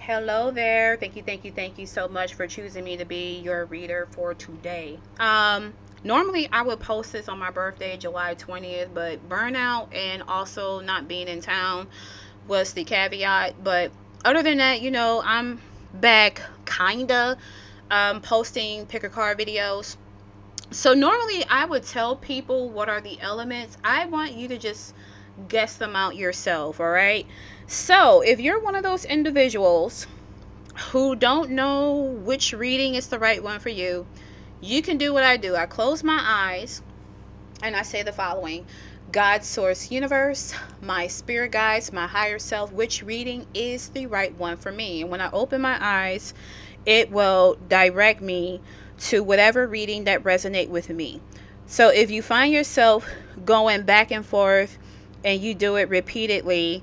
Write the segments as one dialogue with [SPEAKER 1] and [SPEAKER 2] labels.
[SPEAKER 1] Hello there. Thank you so much for choosing me to be your reader for today. Normally I would post this on my birthday, July 20th, but burnout and also not being in town was the caveat. But other than that, I'm back kinda posting pick a card videos. So normally I would tell people what are the elements. I want you to just guess them out yourself, all right? So, if you're one of those individuals who don't know which reading is the right one for you, you can do what I do. I close my eyes and I say the following: God, source, universe, my spirit guides, my higher self, which reading is the right one for me? And when I open my eyes, it will direct me to whatever reading that resonate with me. So if you find yourself going back and forth and you do it repeatedly,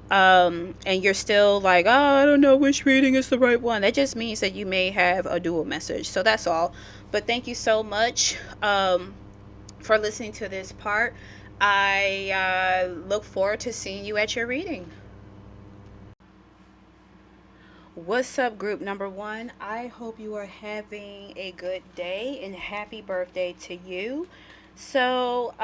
[SPEAKER 1] and you're still like, oh, I don't know which reading is the right one, that just means that you may have a dual message. So that's all. But thank you so much for listening to this part. I look forward to seeing you at your reading. What's up, group number one? I hope you are having a good day and happy birthday to you. So,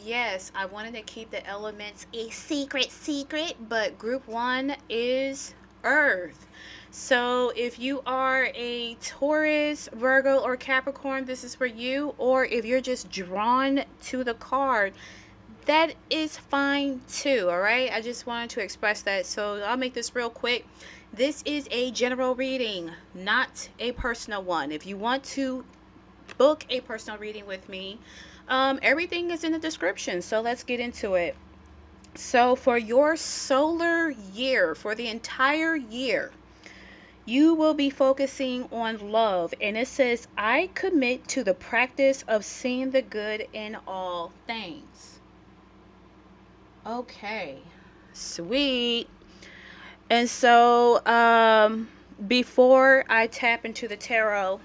[SPEAKER 1] yes, I wanted to keep the elements a secret, but group one is Earth. So, if you are a Taurus, Virgo, or Capricorn, this is for you. Or if you're just drawn to the card, that is fine too. All right, I just wanted to express that, so I'll make this real quick. This is a general reading, not a personal one. If you want to book a personal reading with me, everything is in the description, so let's get into it. So for your solar year, for the entire year, you will be focusing on love, and it says, I commit to the practice of seeing the good in all things. Okay, sweet. And so, before I tap into the tarot,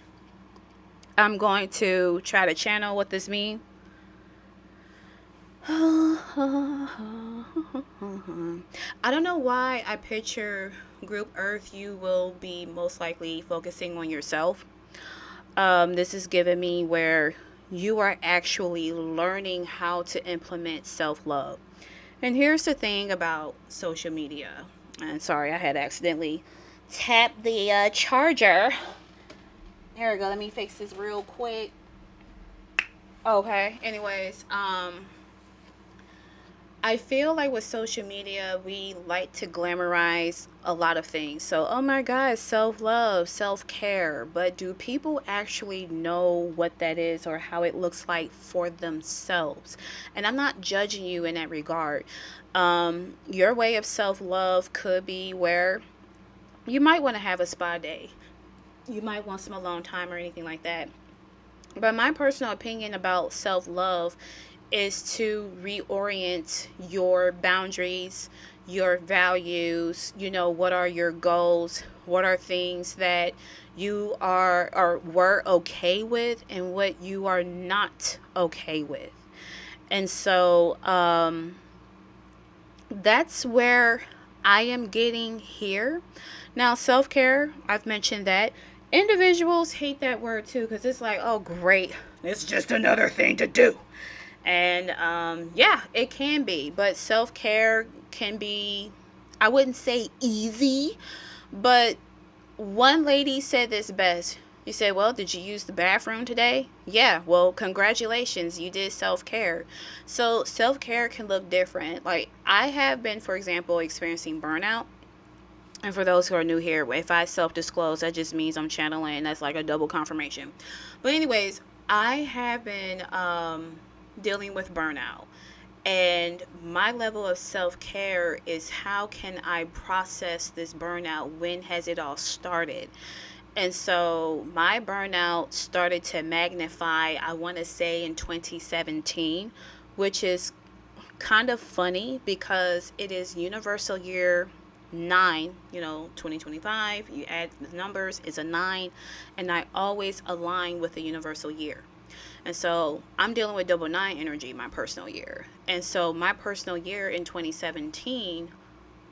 [SPEAKER 1] I'm going to try to channel what this means. I don't know why I picture group Earth. You will be most likely focusing on yourself. This is giving me where you are actually learning how to implement self-love. And here's the thing about social media. And sorry, I had accidentally tapped the charger. There we go. Let me fix this real quick. Okay. Anyways, I feel like with social media, we like to glamorize a lot of things. So, oh my God, self love, self care. But do people actually know what that is or how it looks like for themselves? And I'm not judging you in that regard. Your way of self love could be where you might want to have a spa day, you might want some alone time or anything like that. But my personal opinion about self love is to reorient your boundaries, your values. What are your goals? What are things that you are or were okay with, and what you are not okay with? And so that's where I am getting here. Now, self care, I've mentioned that. Individuals hate that word too, because it's like, oh, great, it's just another thing to do. And yeah, it can be. But self care can be, I wouldn't say easy, but one lady said this best. You say, well, did you use the bathroom today? Yeah, well, congratulations, you did self care. So, self care can look different. Like, I have been, for example, experiencing burnout. And for those who are new here, if I self disclose, that just means I'm channeling. That's like a double confirmation. But, anyways, I have been dealing with burnout. And my level of self care is, how can I process this burnout? When has it all started? And so my burnout started to magnify, I want to say in 2017, which is kind of funny because it is universal year 9, 2025. You add the numbers, it's a 9. And I always align with the universal year. And so I'm dealing with double 9 energy, my personal year. And so my personal year in 2017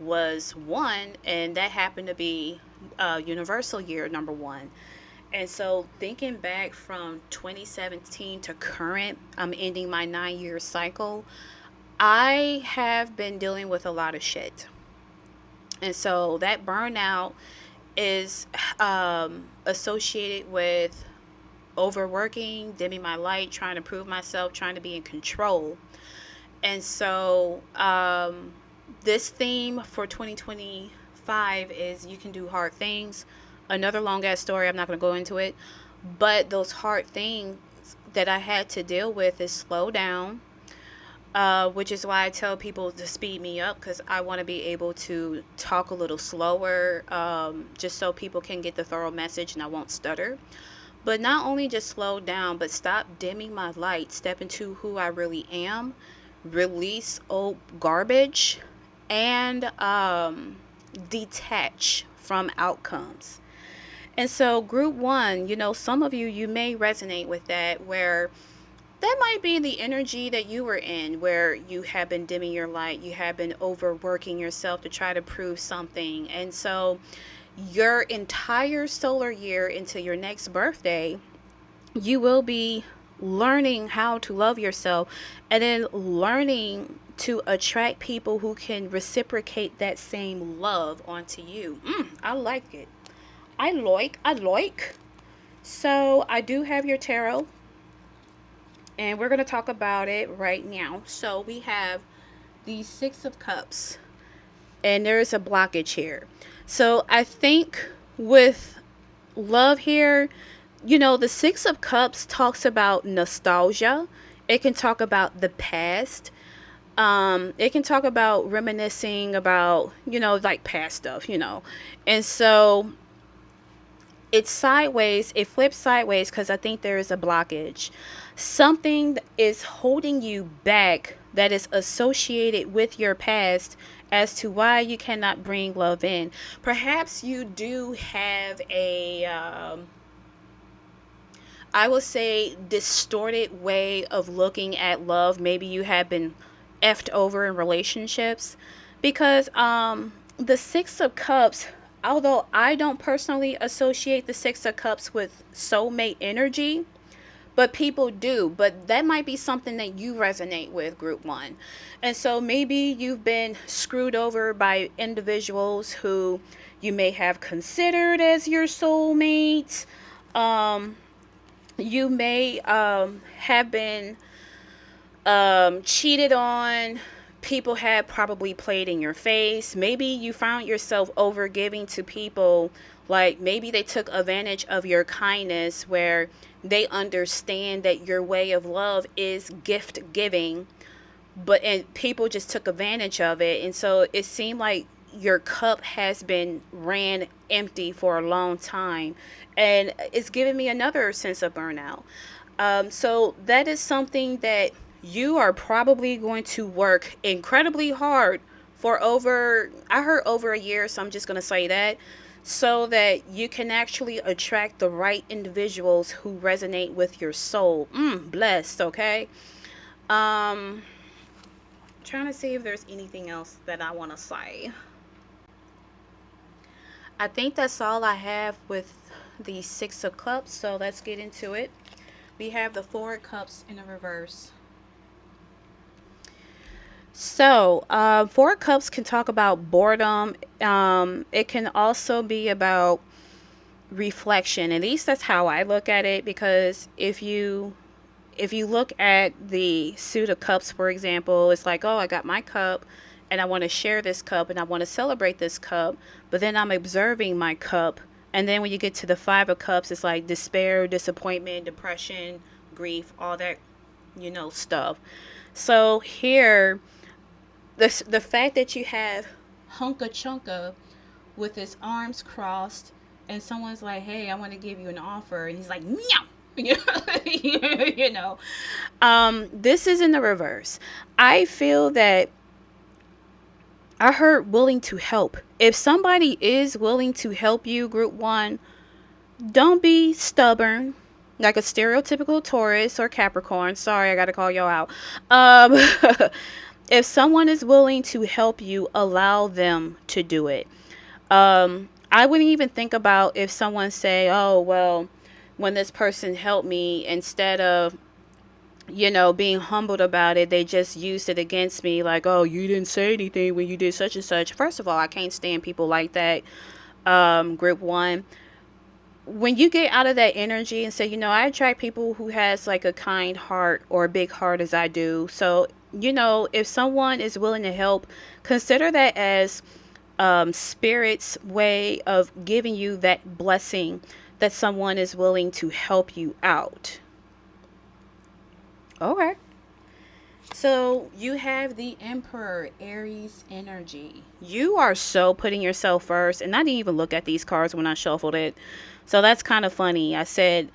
[SPEAKER 1] was one, and that happened to be universal year number one. And so, thinking back from 2017 to current, I'm ending my 9 year cycle. I have been dealing with a lot of shit. And so, that burnout is associated with overworking, dimming my light, trying to prove myself, trying to be in control. And so, this theme for 2025 is you can do hard things. Another long ass story, I'm not going to go into it. But those hard things that I had to deal with is slow down, which is why I tell people to speed me up because I want to be able to talk a little slower, just so people can get the thorough message and I won't stutter. But not only just slow down, but stop dimming my light, step into who I really am, release old garbage, and detach from outcomes. And so, group one, some of you may resonate with that, where that might be the energy that you were in, where you have been dimming your light, you have been overworking yourself to try to prove something. And so, your entire solar year into your next birthday, you will be learning how to love yourself and then learning to attract people who can reciprocate that same love onto you. I like it. I like. So I do have your tarot, and we're going to talk about it right now. So we have the Six of Cups, and there is a blockage here. So I think with love here, the Six of Cups talks about nostalgia. It can talk about the past. It can talk about reminiscing about, like past stuff. And so it's sideways, it flips sideways because I think there is a blockage. Something is holding you back that is associated with your past as to why you cannot bring love in. Perhaps you do have I would say, distorted way of looking at love. Maybe you have been effed over in relationships because the Six of Cups, although I don't personally associate the Six of Cups with soulmate energy, but people do. But that might be something that you resonate with, group one. And so maybe you've been screwed over by individuals who you may have considered as your soulmates. You may have been cheated on. People have probably played in your face. Maybe you found yourself over giving to people. Like maybe they took advantage of your kindness, where they understand that your way of love is gift giving, and people just took advantage of it. And so it seemed like your cup has been ran empty for a long time, and it's giving me another sense of burnout. So that is something that you are probably going to work incredibly hard for I heard over a year, so I'm just going to say that, so that you can actually attract the right individuals who resonate with your soul. Blessed, okay? Trying to see if there's anything else that I want to say. I think that's all I have with the Six of Cups, so let's get into it. We have the Four of Cups in the reverse. So, Four of Cups can talk about boredom. It can also be about reflection. At least that's how I look at it, because if you look at the Suit of Cups, for example, it's like, oh, I got my cup and I want to share this cup and I want to celebrate this cup, but then I'm observing my cup. And then when you get to the Five of Cups, it's like despair, disappointment, depression, grief, all that, stuff. So here, the fact that you have Hunka Chunka with his arms crossed, and someone's like, hey, I want to give you an offer, and he's like, meow. This is in the reverse. I feel that I heard willing to help. If somebody is willing to help you, group one, don't be stubborn like a stereotypical Taurus or Capricorn. Sorry, I gotta call y'all out. If someone is willing to help you, allow them to do it. I wouldn't even think about if someone say, oh, well, when this person helped me, instead of, being humbled about it, they just used it against me, like, oh, you didn't say anything when you did such and such. First of all, I can't stand people like that. Group one, when you get out of that energy and say, I attract people who has like a kind heart or a big heart as I do. So, if someone is willing to help, consider that as spirit's way of giving you that blessing, that someone is willing to help you out. Okay. So you have the Emperor, Aries energy. You are so putting yourself first, and I didn't even look at these cards when I shuffled it. So that's kind of funny. I said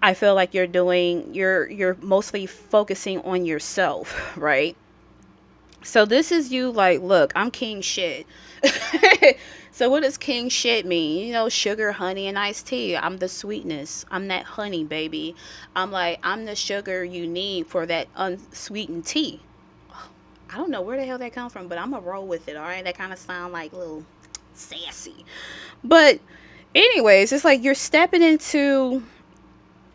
[SPEAKER 1] I feel like you're mostly focusing on yourself, right? So this is you like, look, I'm king shit. So what does king shit mean? Sugar, honey, and iced tea. I'm the sweetness. I'm that honey, baby. I'm the sugar you need for that unsweetened tea. I don't know where the hell that come from, but I'm gonna roll with it, all right? That kind of sound like a little sassy. But anyways, it's like you're stepping into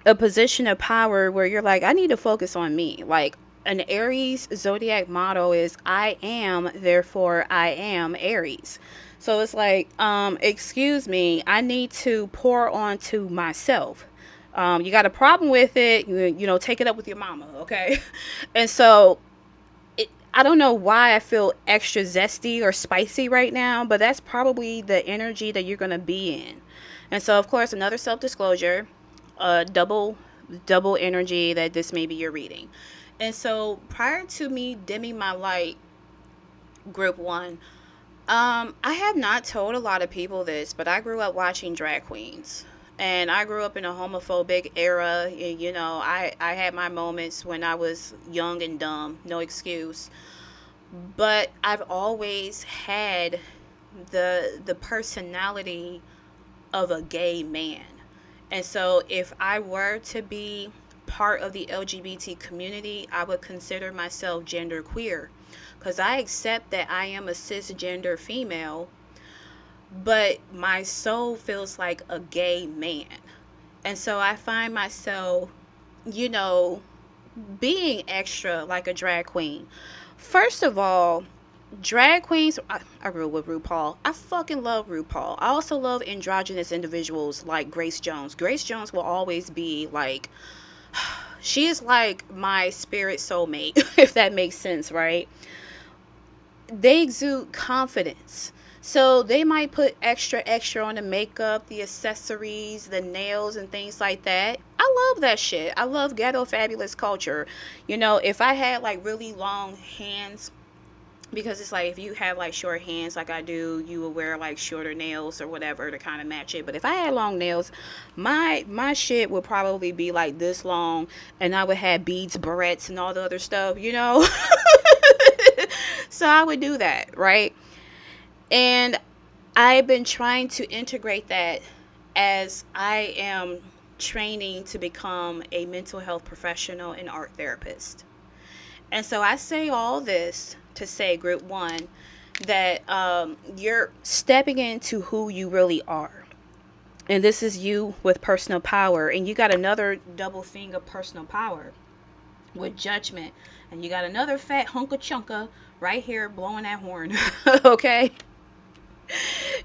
[SPEAKER 1] a position of power where you're like, I need to focus on me. Like, an Aries zodiac motto is I am, therefore I am Aries. So it's like, excuse me, I need to pour onto myself. You got a problem with it, take it up with your mama, okay? And so I don't know why I feel extra zesty or spicy right now, but that's probably the energy that you're going to be in. And so, of course, another self-disclosure, double energy that this may be your reading. And so prior to me dimming my light, group one, I have not told a lot of people this, but I grew up watching drag queens. And I grew up in a homophobic era. I had my moments when I was young and dumb, no excuse. But I've always had the personality of a gay man. And so if I were to be part of the LGBT community, I would consider myself genderqueer, because I accept that I am a cisgender female, but my soul feels like a gay man. And so I find myself, being extra like a drag queen. First of all, drag queens, I grew up with RuPaul. I fucking love RuPaul. I also love androgynous individuals like Grace Jones. Grace Jones will always be like, she is like my spirit soulmate, if that makes sense, right? They exude confidence. So they might put extra on the makeup, the accessories, the nails, and things like that. I love that shit. I love ghetto fabulous culture. If I had like really long hands, because it's like if you have like short hands like I do, you will wear like shorter nails or whatever to kind of match it. But if I had long nails, my shit would probably be like this long, and I would have beads, barrettes, and all the other stuff, So I would do that, right? And I've been trying to integrate that as I am training to become a mental health professional and art therapist. And so I say all this to say, group one, that you're stepping into who you really are. And this is you with personal power. And you got another double finger personal power with judgment. And you got another fat hunka chunka right here blowing that horn. Okay?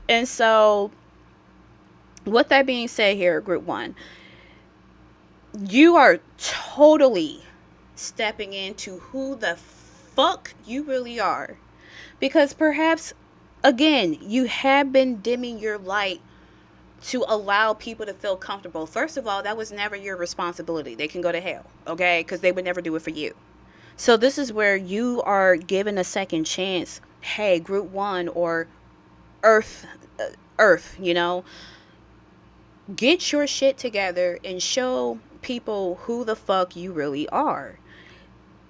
[SPEAKER 1] And so, with that being said here, group one, you are totally stepping into who the fuck you really are. Because perhaps, again, you have been dimming your light to allow people to feel comfortable. First of all, that was never your responsibility. They can go to hell, okay? Because they would never do it for you. So this is where you are given a second chance. Hey, group one or Earth, get your shit together and show people who the fuck you really are.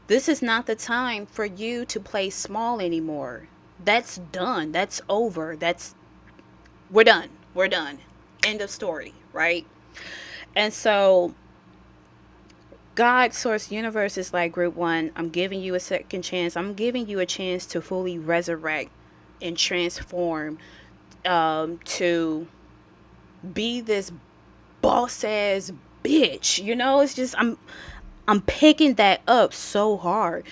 [SPEAKER 1] This is not the time for you to play small anymore. That's done. That's over. We're done. We're done. End of story, right? And so God, source, universe is like, group one, I'm giving you a second chance. I'm giving you a chance to fully resurrect and transform, to be this boss ass bitch. You know, it's just I'm picking that up so hard.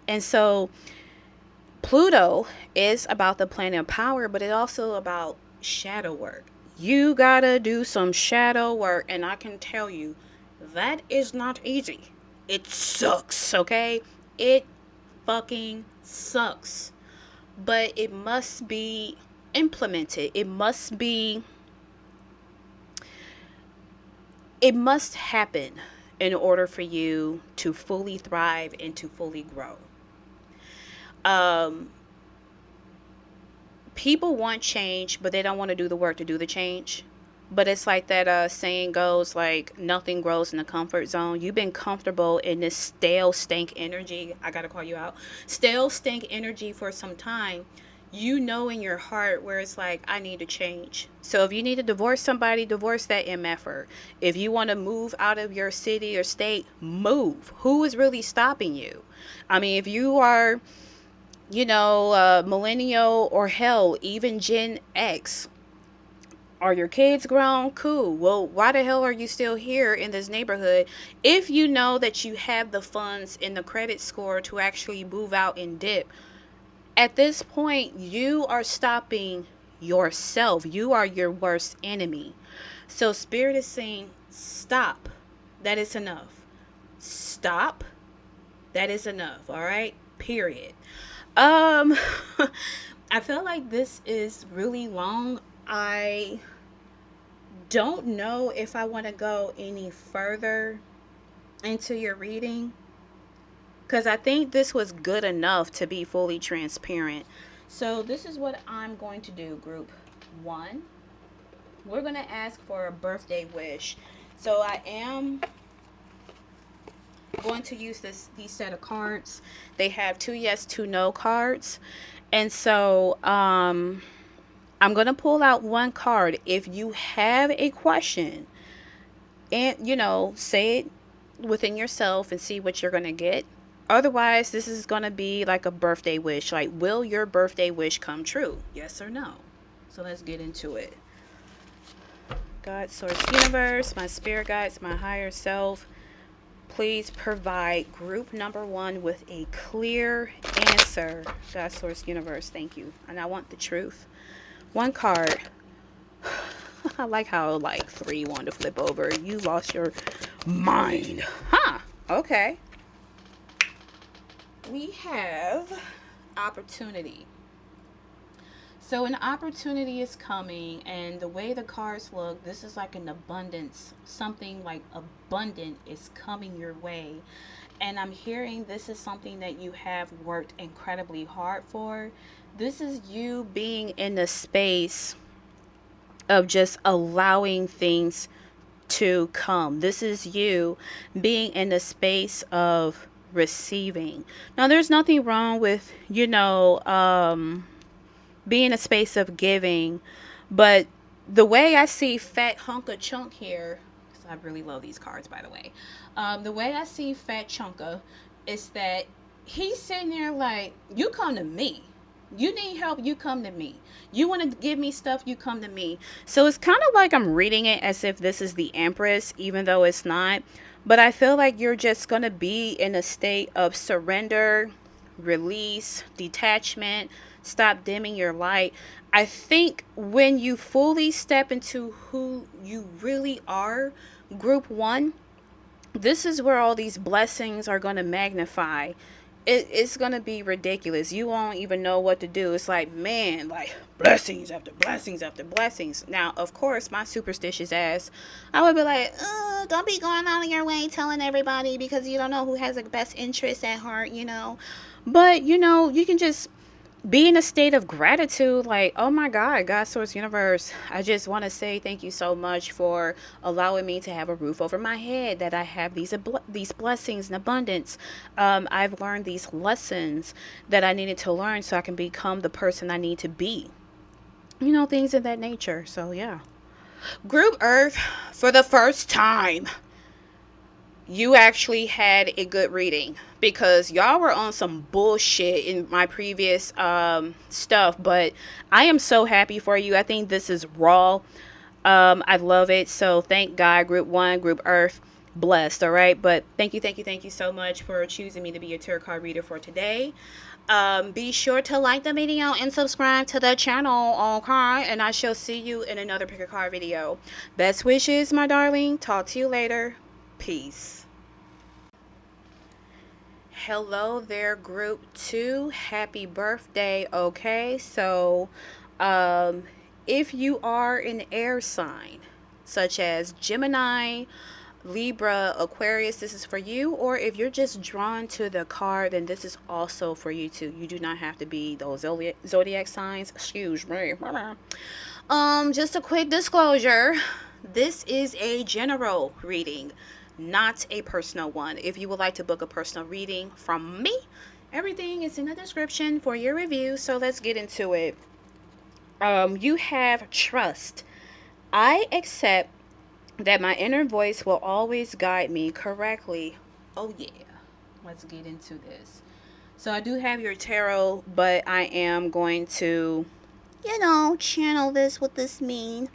[SPEAKER 1] And so Pluto is about the planet of power, but it's also about shadow work. You gotta do some shadow work, and I can tell you that is not easy. It sucks, okay? It fucking sucks. But it must be implemented. It must happen in order for you to fully thrive and to fully grow. Um, People want change, but they don't want to do the work to do the change. But it's like that saying goes, like, nothing grows in the comfort zone. You've been comfortable in this stale stank energy. I gotta call you out. Stale stank energy for some time. You know in your heart where it's like, I need to change. So if you need to divorce somebody, divorce that MFer. If you want to move out of your city or state, move. Who is really stopping you? I mean, if you are, millennial, or hell, even Gen X, are your kids grown? Cool. Well, why the hell are you still here in this neighborhood if you know that you have the funds and the credit score to actually move out and dip? At this point, you are stopping yourself. You are your worst enemy. So Spirit is saying, stop. That is enough. Stop. That is enough. All right? Period. I feel like this is really long. I don't know if I want to go any further into your reading, because I think this was good enough to be fully transparent. So this is what I'm going to do, group one. We're going to ask for a birthday wish. So I am going to use these set of cards. They have 2 yes, 2 no cards. And so I'm going to pull out one card. If you have a question, and say it within yourself and see what you're going to get. Otherwise, this is going to be like a birthday wish. Like, will your birthday wish come true? Yes or no? So let's get into it. God, source, universe, my spirit guides, my higher self, please provide group number one with a clear answer. God, source, universe, thank you. And I want the truth. One card. I like how, like, 3 wanted to flip over. You lost your mind. Huh. Okay. We have opportunity. So an opportunity is coming, and the way the cards look, this is like an abundance. Something like abundant is coming your way. And I'm hearing this is something that you have worked incredibly hard for. This is you being in the space of just allowing things to come. This is you being in the space of receiving. Now, there's nothing wrong with, being a space of giving, but the way I see fat hunk of chunk here, because I really love these cards, by the way. The way I see fat chunka is that he's sitting there like, you come to me. You need help, you come to me. You want to give me stuff, you come to me. So it's kind of like I'm reading it as if this is the Empress, even though it's not. But I feel like you're just going to be in a state of surrender, release, detachment, stop dimming your light. I think when you fully step into who you really are, group one, this is where all these blessings are going to magnify. It's going to be ridiculous. You won't even know what to do. It's like, man, like blessings after blessings after blessings. Now, of course, my superstitious ass, I would be like, don't be going out of your way telling everybody, because you don't know who has the best interest at heart, But, you can just be in a state of gratitude, like, oh my God, God, source, universe, I just want to say thank you so much for allowing me to have a roof over my head, that I have these blessings in abundance. I've learned these lessons that I needed to learn so I can become the person I need to be. Things of that nature. So yeah. Group Earth, for the first time, you actually had a good reading, because y'all were on some bullshit in my previous stuff. But I am so happy for you. I think this is raw. I love it. So thank God, group 1, group Earth, blessed. All right. But thank you so much for choosing me to be your tarot card reader for today. Be sure to like the video and subscribe to the channel, okay? And I shall see you in another pick a card video. Best wishes, my darling. Talk to you later. Peace. Hello there, group 2. Happy birthday, okay? So, if you are an air sign, such as Gemini, Libra, Aquarius, this is for you. Or if you're just drawn to the card, then this is also for you too. You do not have to be those zodiac signs. Excuse me. Just a quick disclosure. This is a general reading, not a personal one. If you would like to book a personal reading from me, everything is in the description for your review. So let's get into it. You have trust. I accept that my inner voice will always guide me correctly. Oh yeah, let's get into this. So I do have your tarot, but I am going to, channel this, what this mean.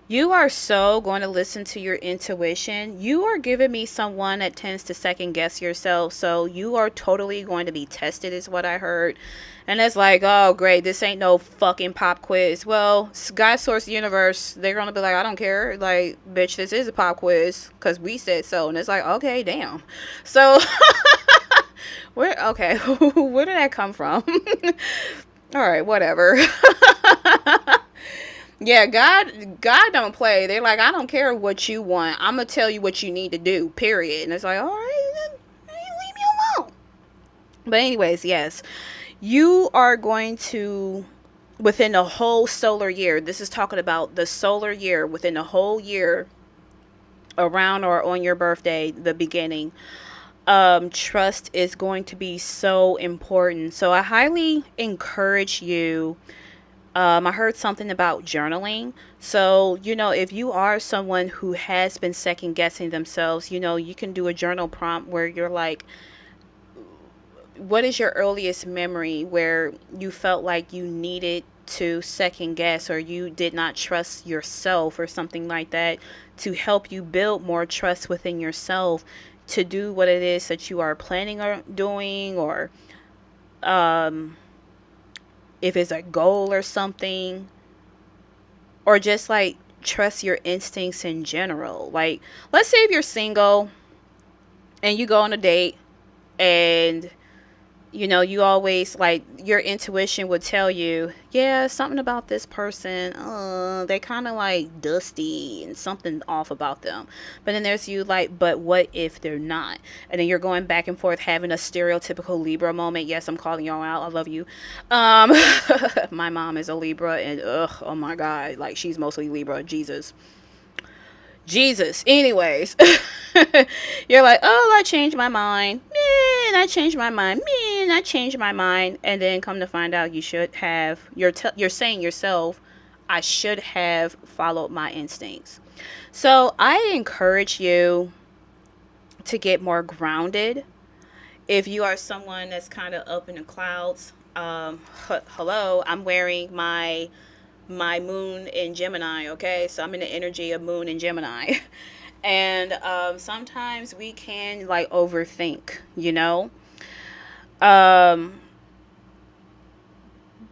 [SPEAKER 1] You are so going to listen to your intuition. You are giving me someone that tends to second guess yourself. So you are totally going to be tested, is what I heard. And it's like, oh, great, this ain't no fucking pop quiz. Well, God Source Universe, they're going to be like, I don't care. Like, bitch, this is a pop quiz because we said so. And it's like, okay, damn. So, where did that come from? All right, whatever. Yeah, God don't play. They're like, I don't care what you want. I'm going to tell you what you need to do, period. And it's like, all right, then leave me alone. But anyways, yes. You are going to, within the whole solar year, this is talking about the solar year, within the whole year, around or on your birthday, the beginning, trust is going to be so important. So I highly encourage you. I heard something about journaling. So, if you are someone who has been second guessing themselves, you can do a journal prompt where you're like, what is your earliest memory where you felt like you needed to second guess, or you did not trust yourself, or something like that, to help you build more trust within yourself to do what it is that you are planning on doing, or if it's a goal or something, or just like trust your instincts in general. Like, let's say if you're single and you go on a date, and you always, like, your intuition would tell you, yeah, something about this person, they kind of like dusty and something off about them. But then there's you like, but what if they're not? And then you're going back and forth having a stereotypical Libra moment. Yes, I'm calling y'all out. I love you. My mom is a Libra, and oh my God, like, she's mostly Libra. Jesus. Anyways, you're like, oh, I changed my mind. Man, I changed my mind. Man, I changed my mind. And then come to find out, you should have, you're saying yourself, I should have followed my instincts. So I encourage you to get more grounded. If you are someone that's kind of up in the clouds, hello, I'm wearing my moon in Gemini, okay? So I'm in the energy of moon in Gemini. And sometimes we can, like, overthink,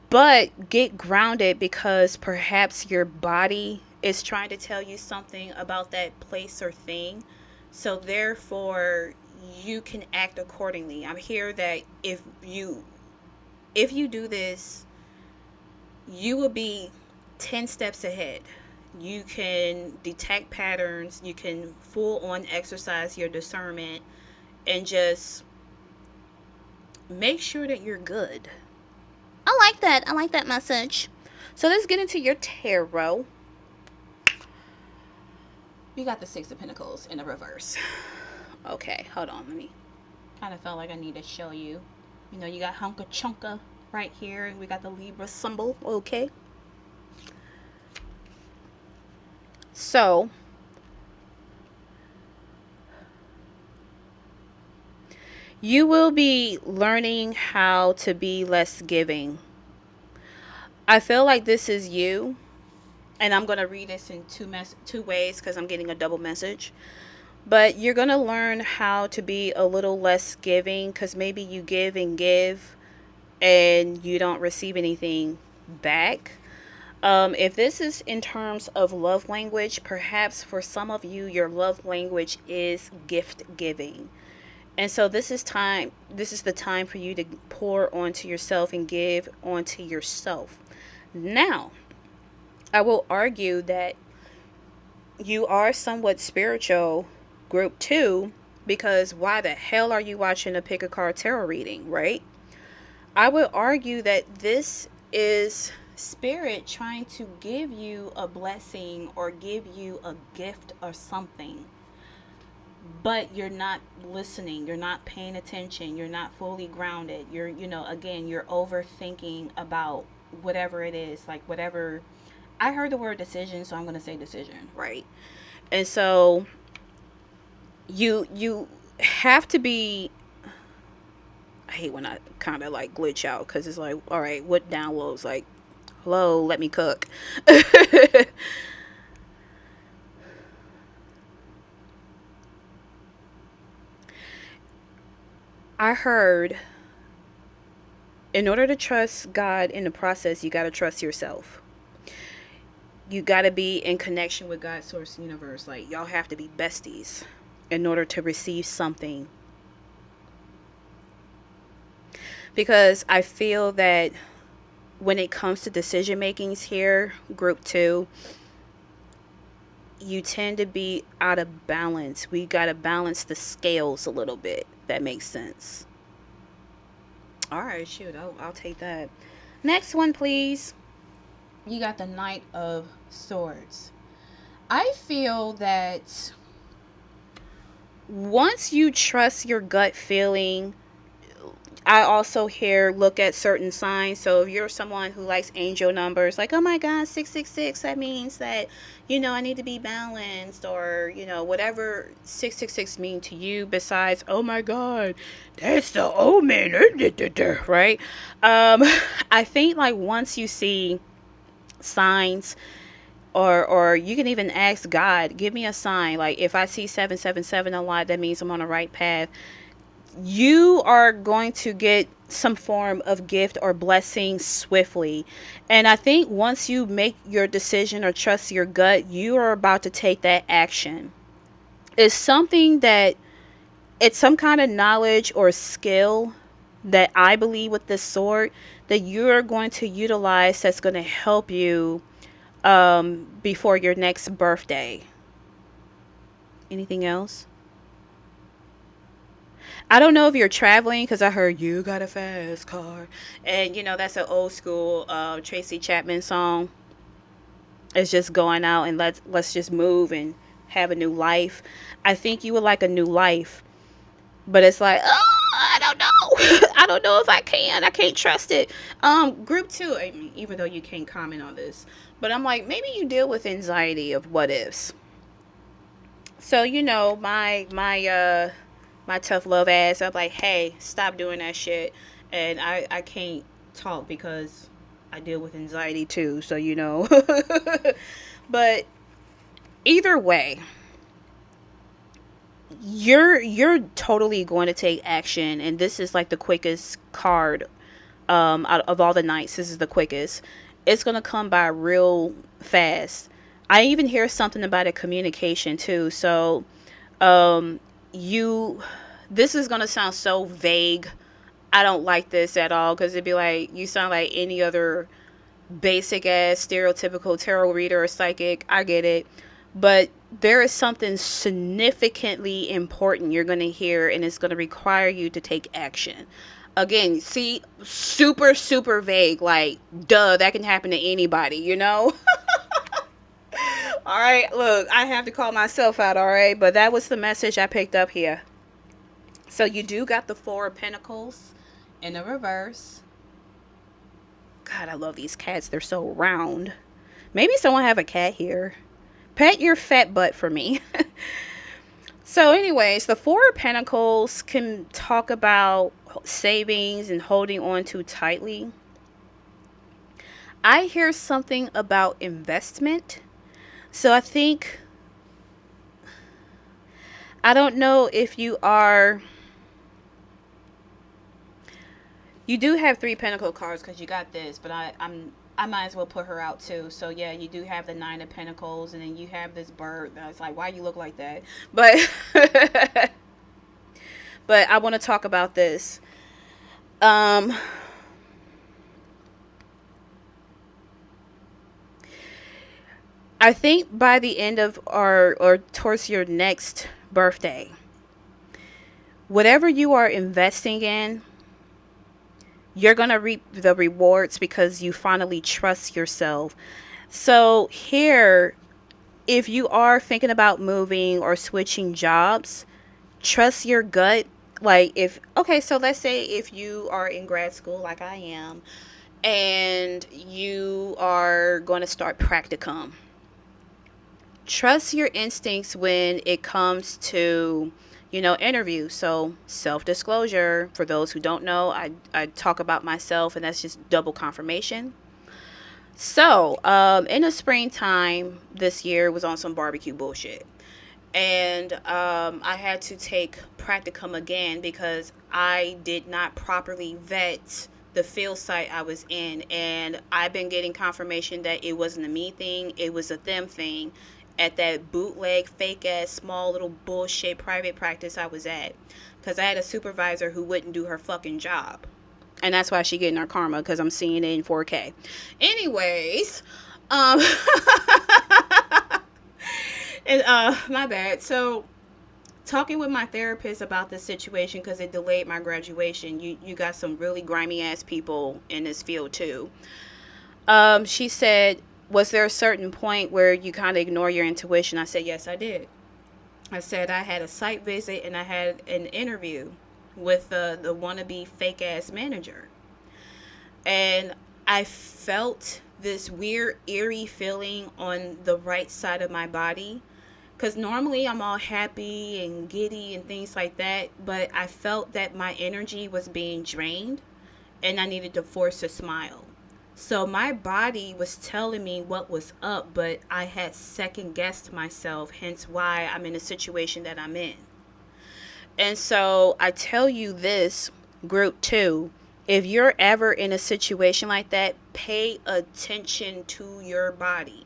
[SPEAKER 1] but get grounded, because perhaps your body is trying to tell you something about that place or thing. So therefore, you can act accordingly. I'm here that if you do this, you will be 10 steps ahead. You can detect patterns. You can full on exercise your discernment, and just make sure that you're good. I like that. I like that message. So let's get into your tarot. You got the Six of Pentacles in the reverse. Okay, hold on. Let me, kind of felt like I need to show you. You got Hunka Chunka right here, and we got the Libra symbol. Okay. So, you will be learning how to be less giving. I feel like this is you, and I'm going to read this in two ways because I'm getting a double message. But you're going to learn how to be a little less giving because maybe you give and you don't receive anything back. If this is in terms of love language, perhaps for some of you, your love language is gift giving. And so this is the time for you to pour onto yourself and give onto yourself. Now, I will argue that you are somewhat spiritual, group 2, because why the hell are you watching a pick a card tarot reading, right? I would argue that this is spirit trying to give you a blessing or give you a gift or something, but you're not listening, you're not paying attention, you're not fully grounded, you're, again, you're overthinking about whatever it is, like whatever. I heard the word decision, so I'm going to say decision, right? And so you have to be. I hate when I kind of like glitch out because it's like, all right, what downloads? Like, hello, let me cook. I heard in order to trust God in the process, you got to trust yourself. You got to be in connection with God's source universe. Like, y'all have to be besties in order to receive something. Because I feel that when it comes to decision makings here, group 2, you tend to be out of balance. We got to balance the scales a little bit. That makes sense. All right, shoot. I'll take that. Next one, please. You got the Knight of Swords. I feel that once you trust your gut feeling, I also hear look at certain signs. So if you're someone who likes angel numbers, like, oh my God, 666, that means that, I need to be balanced, or, whatever 666 mean to you besides, oh my God, that's the omen, right? I think like once you see signs, or you can even ask God, give me a sign. Like if I see 777 a lot, that means I'm on the right path. You are going to get some form of gift or blessing swiftly. And I think once you make your decision or trust your gut, you are about to take that action. It's something that it's some kind of knowledge or skill that I believe with this sword that you're going to utilize that's going to help you before your next birthday. Anything else? I don't know if you're traveling because I heard you got a fast car, and that's an old school Tracy Chapman song. It's just going out and let's just move and have a new life. I think you would like a new life, but it's like, oh, I don't know. I don't know if I can. I can't trust it. Group 2. I mean, even though you can't comment on this, but I'm like, maybe you deal with anxiety of what ifs. So my tough love ass, I'm like, hey, stop doing that shit. And I can't talk because I deal with anxiety too, so but either way, you're totally going to take action, and this is like the quickest card out of all the nights. This is the quickest. It's going to come by real fast. I even hear something about a communication too. So you this is going to sound so vague. I don't like this at all because it'd be like you sound like any other basic ass stereotypical tarot reader or psychic. I get it, but there is something significantly important you're going to hear, and it's going to require you to take action. Again, see, super super vague, like duh, that can happen to anybody. All right, look, I have to call myself out, all right, but that was the message I picked up here. So you do got the 4 of Pentacles in the reverse. God, I love these cats. They're so round. Maybe someone have a cat here. Pat your fat butt for me. So, anyways, the Four of Pentacles can talk about savings and holding on too tightly. I hear something about investment. So, I don't know if you do have three Pentacle cards because you got this, but I might as well put her out too. So yeah, you do have the Nine of Pentacles, and then you have this bird. That's like, why you look like that? But but I want to talk about this. Um, I think by the end of or towards your next birthday, whatever you are investing in, you're going to reap the rewards because you finally trust yourself. So here, if you are thinking about moving or switching jobs, trust your gut. Like, okay, so let's say if you are in grad school like I am, and you are going to start practicum, trust your instincts when it comes to, interviews. So self-disclosure, for those who don't know, I talk about myself, and that's just double confirmation. So in the springtime this year, was on some barbecue bullshit, and I had to take practicum again because I did not properly vet the field site I was in, and I've been getting confirmation that it wasn't a me thing, it was a them thing at that bootleg, fake ass, small little bullshit private practice I was at, because I had a supervisor who wouldn't do her fucking job, and that's why she getting her karma, because I'm seeing it in 4K. Anyways, um, and my bad. So talking with my therapist about this situation, because it delayed my graduation. You got some really grimy ass people in this field too. She said, was there a certain point where you kind of ignore your intuition? I said, yes, I did. I said I had a site visit and I had an interview with the wannabe fake ass manager, and I felt this weird eerie feeling on the right side of my body, because normally I'm all happy and giddy and things like that, but I felt that my energy was being drained and I needed to force a smile. So my body was telling me what was up, but I had second guessed myself, hence why I'm in the situation that I'm in. And so I tell you this, group 2, if you're ever in a situation like that, pay attention to your body.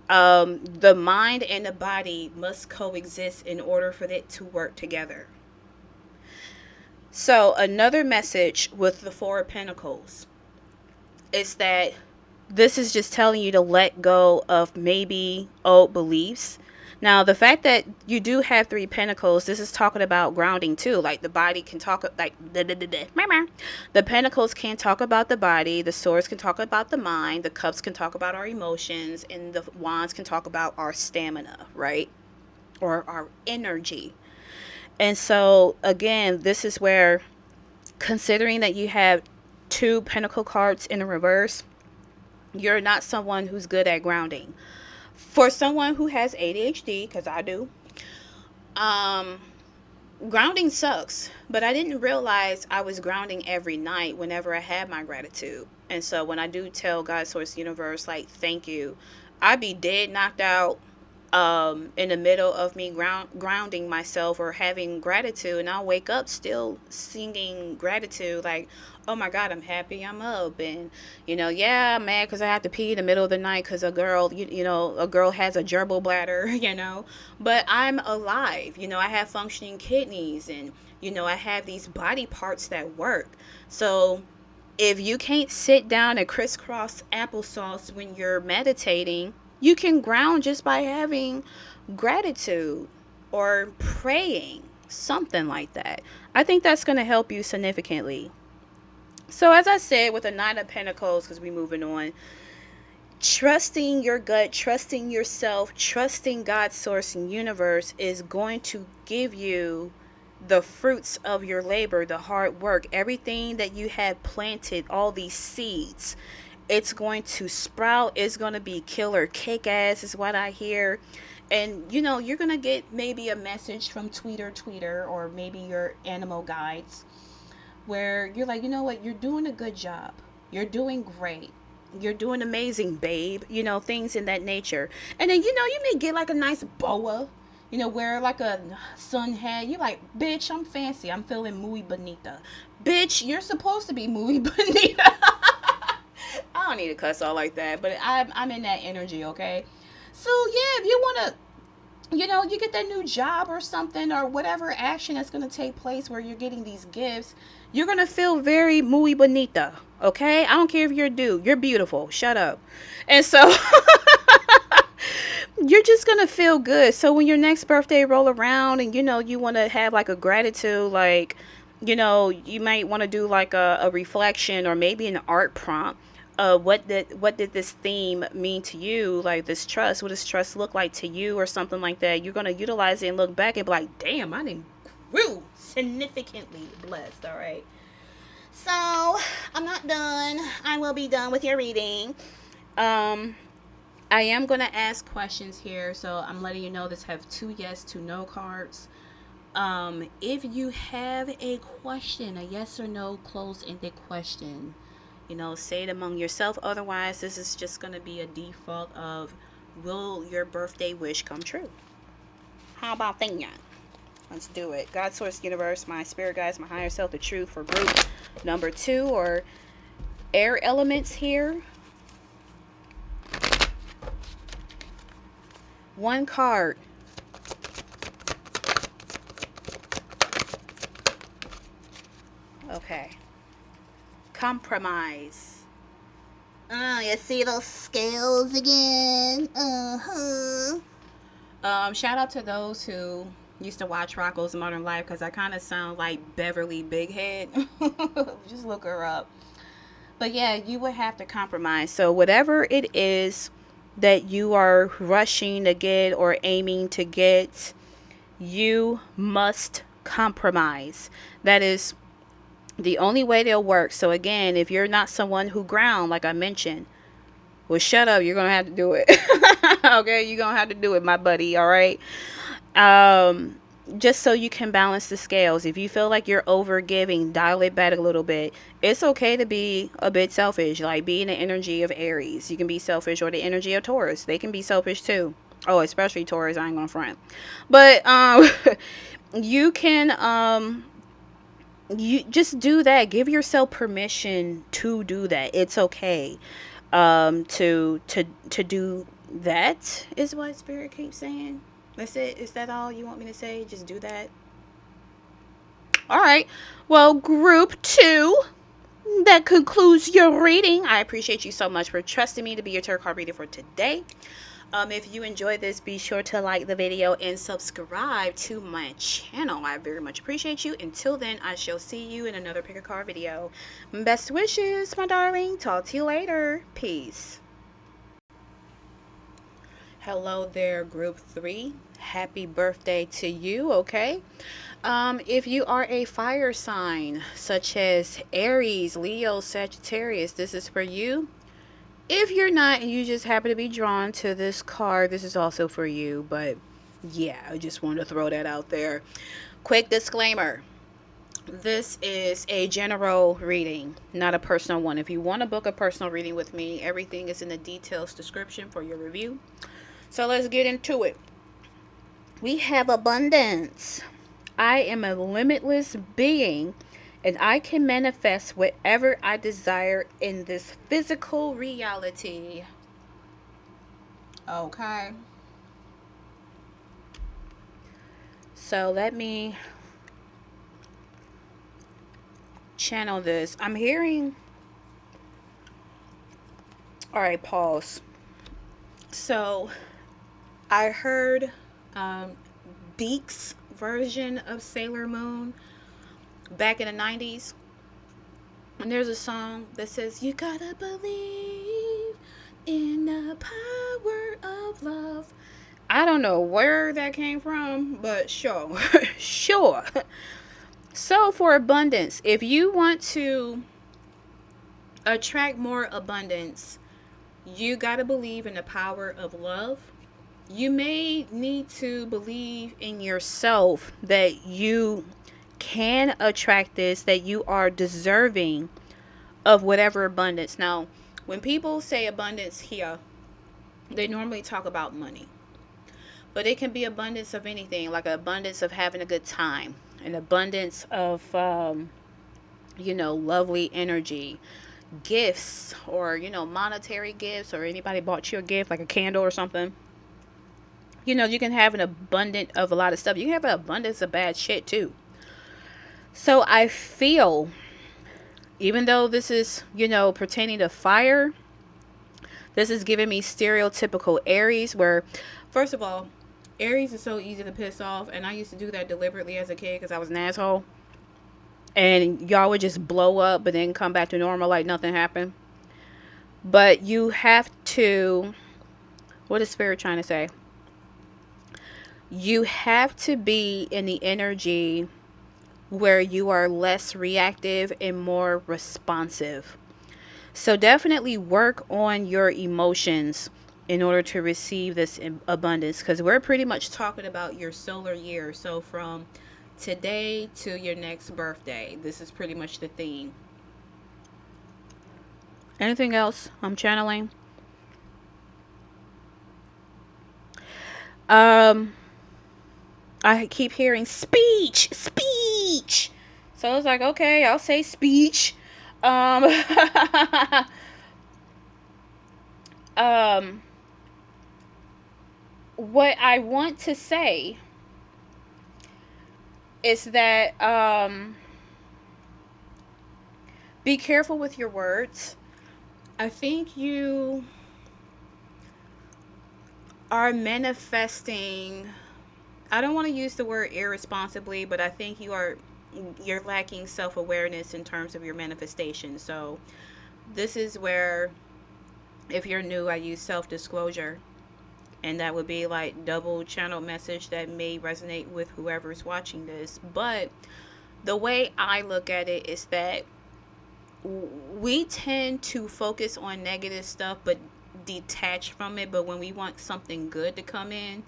[SPEAKER 1] The mind and the body must coexist in order for it to work together. So another message with the Four of Pentacles is that this is just telling you to let go of maybe old beliefs. Now, the fact that you do have three pentacles, this is talking about grounding too. Like, the body can talk, like, the pentacles can talk about the body, the swords can talk about the mind, the cups can talk about our emotions, and the wands can talk about our stamina, right? Or our energy. And so, again, this is where, considering that you have two pentacle cards in the reverse, you're not someone who's good at grounding. For someone who has ADHD, because I do, grounding sucks. But I didn't realize I was grounding every night whenever I had my gratitude. And so when I do tell God, Source, Universe, like, thank you, I be dead knocked out in the middle of me grounding myself or having gratitude, and I'll wake up still singing gratitude, like, oh my God, I'm happy I'm up, and yeah, I'm mad because I have to pee in the middle of the night because a girl a girl has a gerbil bladder, but I'm alive, I have functioning kidneys, and I have these body parts that work. So if you can't sit down and crisscross applesauce when you're meditating, you can ground just by having gratitude or praying, something like that. I think that's going to help you significantly. So as I said, with the Nine of Pentacles, because we're moving on, trusting your gut, trusting yourself, trusting God's source and universe is going to give you the fruits of your labor, the hard work, everything that you have planted, all these seeds. It's going to sprout. It's going to be killer kick ass, is what I hear. And you're going to get maybe a message from Tweeter, or maybe your animal guides, where you're like, you know what, you're doing a good job. You're doing great. You're doing amazing, babe. Things in that nature. And then, you may get like a nice boa, wear like a sun hat. You're like, bitch, I'm fancy. I'm feeling muy bonita. Bitch, you're supposed to be muy bonita. I don't need to cuss all like that, but I'm in that energy, okay? So, yeah, if you want to, you get that new job or something, or whatever action that's going to take place where you're getting these gifts, you're going to feel very muy bonita, okay? I don't care if you're a dude. You're beautiful. Shut up. And so you're just going to feel good. So when your next birthday roll around and, you want to have like a gratitude, like, you might want to do like a reflection or maybe an art prompt. What did this theme mean to you? Like this trust, what does trust look like to you, or something like that? You're gonna utilize it and look back and be like, damn, I didn't grew significantly blessed. All right. So I'm not done. I will be done with your reading. I am gonna ask questions here, so I'm letting you know this have 2 yes, 2 no cards. If you have a question, a yes or no close-ended question, say it among yourself. Otherwise, this is just going to be a default of, will your birthday wish come true? How about that? Let's do it. God, source, universe, my spirit guides, my higher self, the truth for group number 2, or air elements here. 1 card. Okay. Compromise. You see those scales again? Shout out to those who used to watch Rocco's Modern Life, because I kind of sound like Beverly Big Head. Just look her up. But yeah, you would have to compromise. So whatever it is that you are rushing to get or aiming to get, you must compromise. That is the only way they'll work. So again, if you're not someone who ground, like I mentioned, well, shut up. You're going to have to do it. Okay? You're going to have to do it, my buddy. All right? Just so you can balance the scales. If you feel like you're over giving, dial it back a little bit. It's okay to be a bit selfish. Like, be in the energy of Aries. You can be selfish, or the energy of Taurus. They can be selfish too. Oh, especially Taurus. I ain't going to front. But you can... you just do that. Give yourself permission to do that. It's okay to do that, is what spirit keeps saying. That's it. Is that all you want me to say? Just do that. All right. Well, group 2, that concludes your reading. I appreciate you so much for trusting me to be your tarot card reader for today. If you enjoyed this, be sure to like the video and subscribe to my channel. I very much appreciate you. Until then, I shall see you in another pick a card video. Best wishes, my darling. Talk to you later. Peace. Hello there, group 3. Happy birthday to you, okay? If you are a fire sign, such as Aries, Leo, Sagittarius, this is for you. If you're not and you just happen to be drawn to this card, this is also for you. But yeah, I just wanted to throw that out there. Quick disclaimer. This is a general reading, not a personal one. If you want to book a personal reading with me, everything is in the details description for your review. So let's get into it. We have abundance. I am a limitless being, and I can manifest whatever I desire in this physical reality. Okay. So let me channel this. I'm hearing... Alright, pause. So, I heard Beak's version of Sailor Moon back in the 90s, and there's a song that says, you gotta believe in the power of love. I don't know where that came from, but sure. Sure. So for abundance, if you want to attract more abundance, you got to believe in the power of love. You may need to believe in yourself that you can attract this, that you are deserving of whatever abundance. Now, when people say abundance here, they normally talk about money, but it can be abundance of anything, like an abundance of having a good time, an abundance of, lovely energy, gifts, or, monetary gifts, or anybody bought you a gift, like a candle or something. You can have an abundance of a lot of stuff. You can have an abundance of bad shit too. So I feel, even though this is, pertaining to fire, this is giving me stereotypical Aries, where, first of all, Aries is so easy to piss off, and I used to do that deliberately as a kid because I was an asshole. And y'all would just blow up, but then come back to normal like nothing happened. But you have to, what is Spirit trying to say? You have to be in the energy where you are less reactive and more responsive. So definitely work on your emotions in order to receive this abundance, because we're pretty much talking about your solar year. So from today to your next birthday, this is pretty much the theme. Anything else I'm channeling? I keep hearing speech, speech. So I was like, okay, I'll say speech. um um what I want to say is that be careful with your words. I think you are manifesting, I don't want to use the word irresponsibly, but I think you're lacking self-awareness in terms of your manifestation. So this is where, if you're new, I use self-disclosure, and that would be like double channel message that may resonate with whoever's watching this. But the way I look at it is that we tend to focus on negative stuff but detach from it. But when we want something good to come in,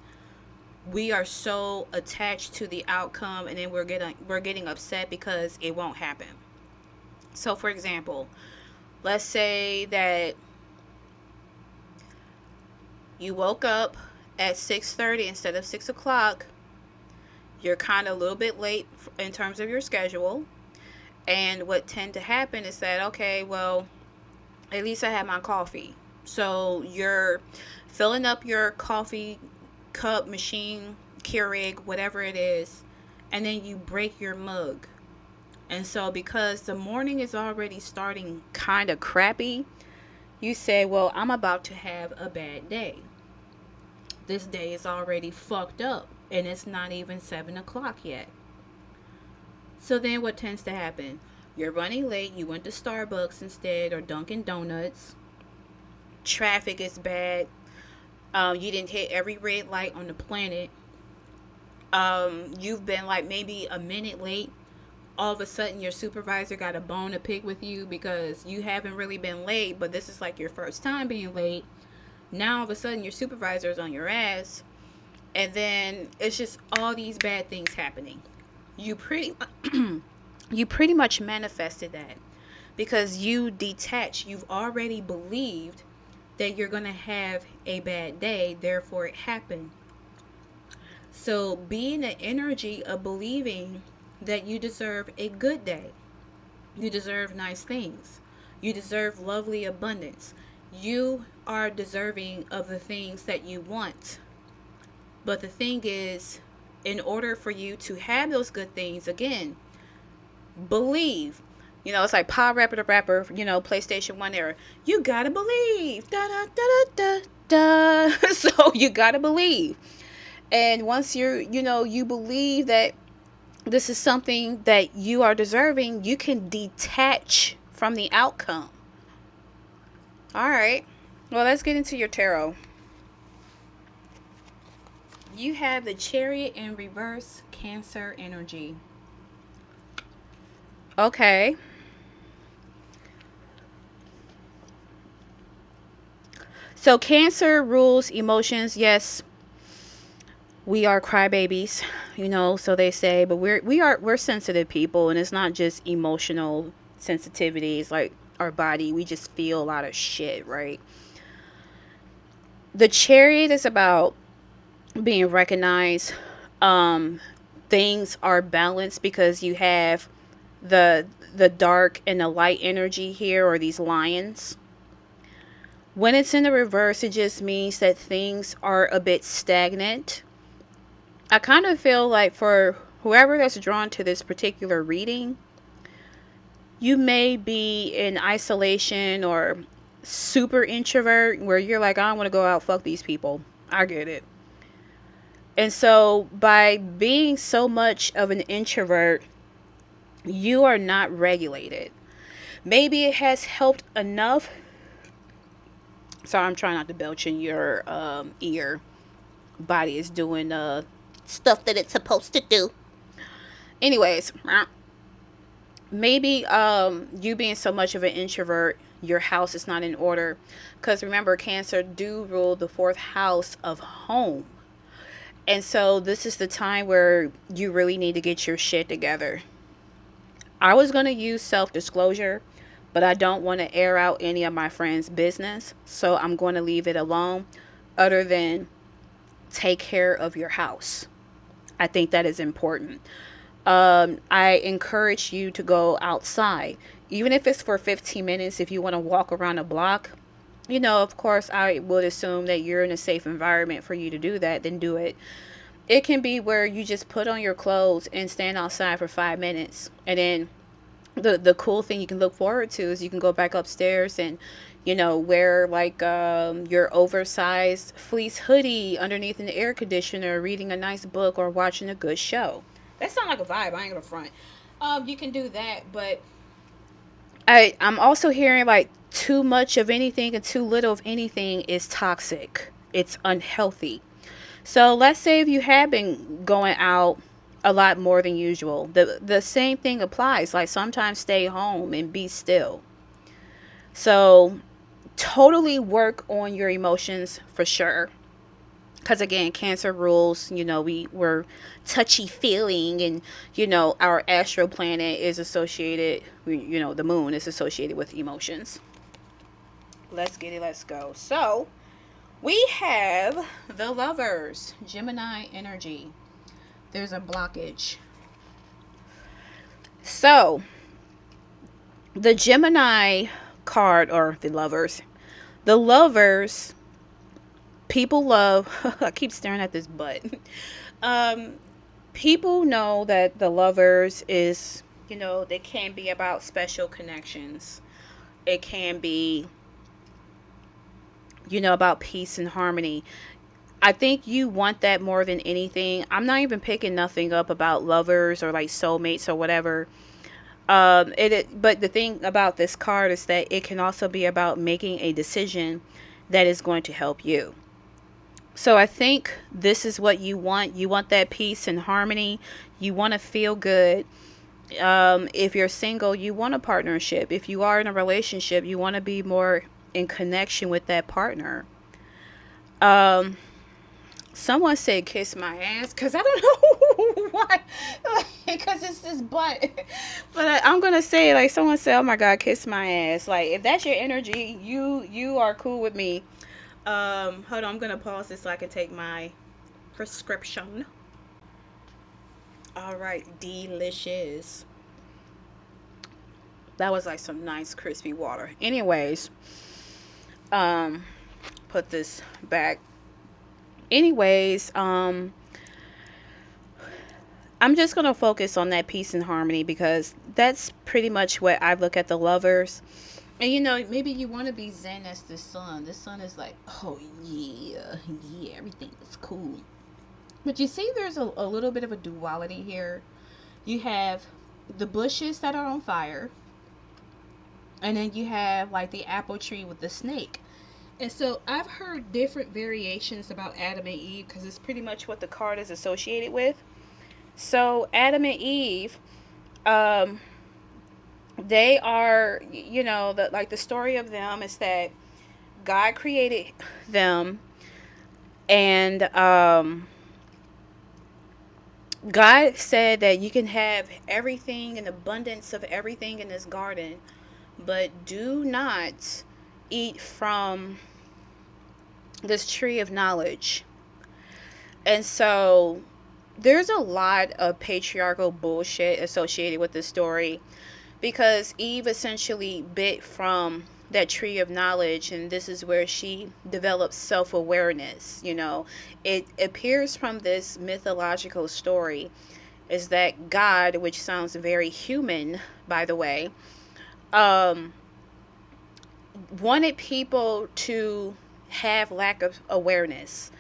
[SPEAKER 1] we are so attached to the outcome, and then we're getting upset because it won't happen. So for example, let's say that you woke up at 6:30 instead of 6 o'clock. You're kind of a little bit late in terms of your schedule. And what tend to happen is that, okay, well, at least I had my coffee. So you're filling up your coffee cup, machine, Keurig, whatever it is, and then you break your mug. And so because the morning is already starting kind of crappy, you say, well, I'm about to have a bad day. This day is already fucked up, and it's not even 7 o'clock yet. So then what tends to happen? You're running late. You went to Starbucks instead, or Dunkin' Donuts. Traffic is bad. You didn't hit every red light on the planet. You've been like maybe a minute late. All of a sudden your supervisor got a bone to pick with you because you haven't really been late, but this is like your first time being late. Now all of a sudden your supervisor is on your ass, and then it's just all these bad things happening. You pretty you pretty much manifested that because you detach. You've already believed that you're gonna have a bad day, therefore it happened. So be in the energy of believing that you deserve a good day. You deserve nice things. You deserve lovely abundance. You are deserving of the things that you want. But the thing is, in order for you to have those good things, again, believe. It's like Power Rapper the Rapper, PlayStation 1 era. You gotta believe. Da da da da da da. So you gotta believe. And once you believe that this is something that you are deserving, you can detach from the outcome. All right. Well, let's get into your tarot. You have the Chariot in reverse, Cancer energy. Okay. So Cancer rules emotions. Yes, we are crybabies, so they say, but we're sensitive people, and it's not just emotional sensitivities like our body. We just feel a lot of shit, right? The Chariot is about being recognized. Um Things are balanced because you have the dark and the light energy here, or these lions. When it's in the reverse, it just means that things are a bit stagnant. I kind of feel like for whoever that's drawn to this particular reading, you may be in isolation or super introvert where you're like, I don't want to go out, fuck these people. I get it. And so by being so much of an introvert, you are not regulated. Maybe it has helped enough. Sorry, I'm trying not to belch in your ear. Body is doing stuff that it's supposed to do. Anyways, maybe you being so much of an introvert, your house is not in order. Because remember, Cancer do rule the fourth house of home. And so this is the time where you really need to get your shit together. I was going to use self-disclosure, but I don't want to air out any of my friends' business. So I'm going to leave it alone, other than take care of your house. I think that is important. I encourage you to go outside, even if it's for 15 minutes. If you want to walk around a block, of course, I would assume that you're in a safe environment for you to do that, then do it. It can be where you just put on your clothes and stand outside for 5 minutes. And then the cool thing you can look forward to is you can go back upstairs and, wear like your oversized fleece hoodie underneath an air conditioner, reading a nice book or watching a good show. That sounds like a vibe. I ain't gonna front. You can do that, but I'm also hearing like too much of anything and too little of anything is toxic. It's unhealthy. So let's say if you have been going out a lot more than usual, the same thing applies. Like sometimes stay home and be still. So totally work on your emotions for sure. Because again, Cancer rules, we're touchy feeling, and our astro planet is associated, the moon is associated with emotions. Let's get it, let's go. So we have the Lovers, Gemini energy. There's a blockage. So the Gemini card, or the Lovers, people love, I keep staring at this butt. People know that the Lovers is, they can be about special connections. It can be, about peace and harmony. I think you want that more than anything. I'm not even picking nothing up about lovers or like soulmates or whatever. But the thing about this card is that it can also be about making a decision that is going to help you. So I think this is what you want. You want that peace and harmony. You want to feel good. If you're single, you want a partnership. If you are in a relationship, you want to be more in connection with that partner. Someone said kiss my ass, because I don't know why, because it's this butt. But I'm going to say, like, someone said, oh my God, kiss my ass. Like, if that's your energy, you are cool with me. Hold on, I'm going to pause this so I can take my prescription. All right, delicious. That was like some nice crispy water. Anyways, put this back. Anyways, I'm just going to focus on that peace and harmony, because that's pretty much what I look at the Lovers. And maybe you want to be zen as the sun. The sun is like, oh yeah, everything is cool. But you see, there's a little bit of a duality here. You have the bushes that are on fire, and then you have like the apple tree with the snake. And so I've heard different variations about Adam and Eve, because it's pretty much what the card is associated with. So Adam and Eve, they are, the story of them is that God created them, and God said that you can have everything, an abundance of everything in this garden, but do not eat from this tree of knowledge. And so there's a lot of patriarchal bullshit associated with this story, because Eve essentially bit from that tree of knowledge, and this is where she develops self-awareness. It appears from this mythological story is that God, which sounds very human, by the way, um, wanted people to have lack of awareness,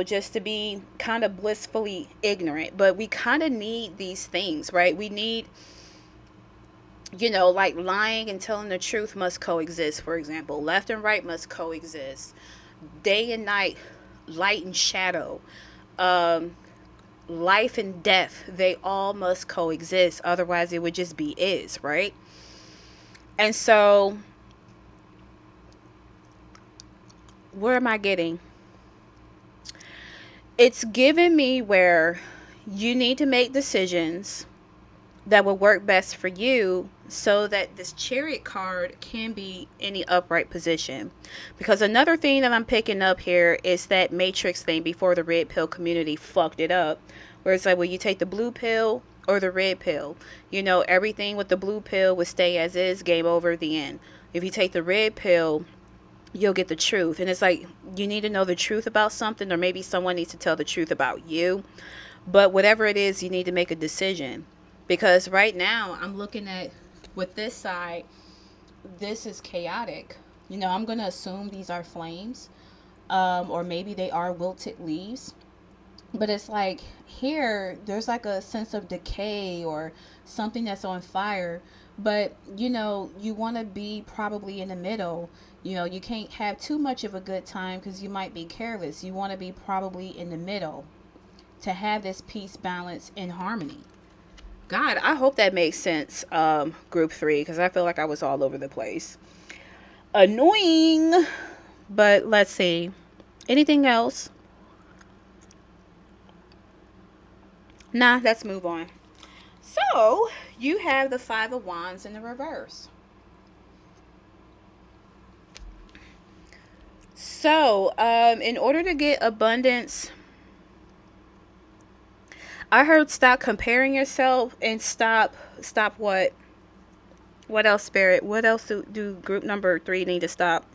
[SPEAKER 1] just to be kind of blissfully ignorant. But we kind of need these things, right? We need, like lying and telling the truth must coexist, for example. Left and right must coexist. Day and night, light and shadow, life and death, they all must coexist. Otherwise, it would just be is, right? And so, where am I getting? It's given me where you need to make decisions that will work best for you, so that this Chariot card can be in the upright position. Because another thing that I'm picking up here is that Matrix thing before the red pill community fucked it up, where it's like, well, you take the blue pill or the red pill. Everything with the blue pill would stay as is, game over, the end. If you take the red pill, you'll get the truth. And it's like, you need to know the truth about something, or maybe someone needs to tell the truth about you. But whatever it is, you need to make a decision. Because right now, I'm looking at, with this side, this is chaotic. I'm going to assume these are flames, or maybe they are wilted leaves. But it's like, here, there's like a sense of decay or something that's on fire. But, you want to be probably in the middle. You can't have too much of a good time because you might be careless. You want to be probably in the middle to have this peace, balance, and harmony. God, I hope that makes sense, group 3, because I feel like I was all over the place. Annoying, but let's see. Anything else? Nah, let's move on. So, you have the 5 of Wands in the reverse. So, in order to get abundance, I heard stop comparing yourself and stop what? What else, Spirit? What else do group number 3 need to stop?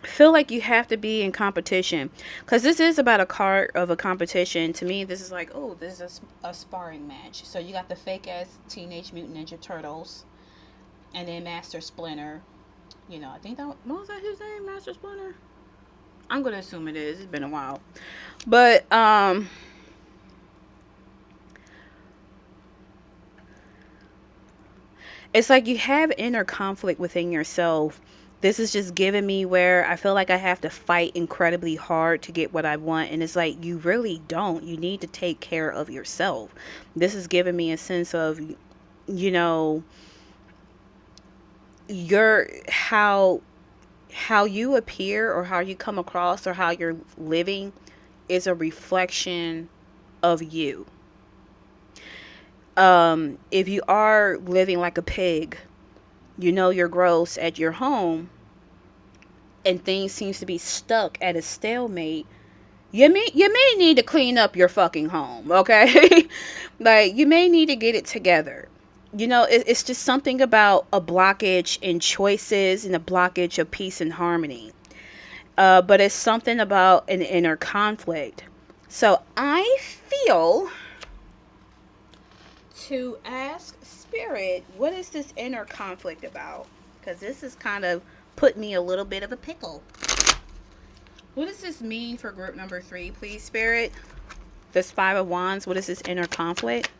[SPEAKER 1] Feel like you have to be in competition, because this is about a card of a competition. To me, this is like, oh, this is a sparring match. So you got the fake ass Teenage Mutant Ninja Turtles, and then Master Splinter. I think what was that his name? Master Splinter? I'm gonna assume it is. It's been a while. But it's like you have inner conflict within yourself. This is just giving me where I feel like I have to fight incredibly hard to get what I want. And it's like, you really don't. You need to take care of yourself. This is giving me a sense of, your how you appear, or how you come across, or how you're living is a reflection of you. If you are living like a pig, you're gross at your home, and things seems to be stuck at a stalemate, you may need to clean up your fucking home, okay? Like, you may need to get it together. It's just something about a blockage in choices and a blockage of peace and harmony. But it's something about an inner conflict. So I feel to ask Spirit, what is this inner conflict about? Because this is kind of put me a little bit of a pickle. What does this mean for group number 3, please, Spirit? This 5 of Wands, what is this inner conflict?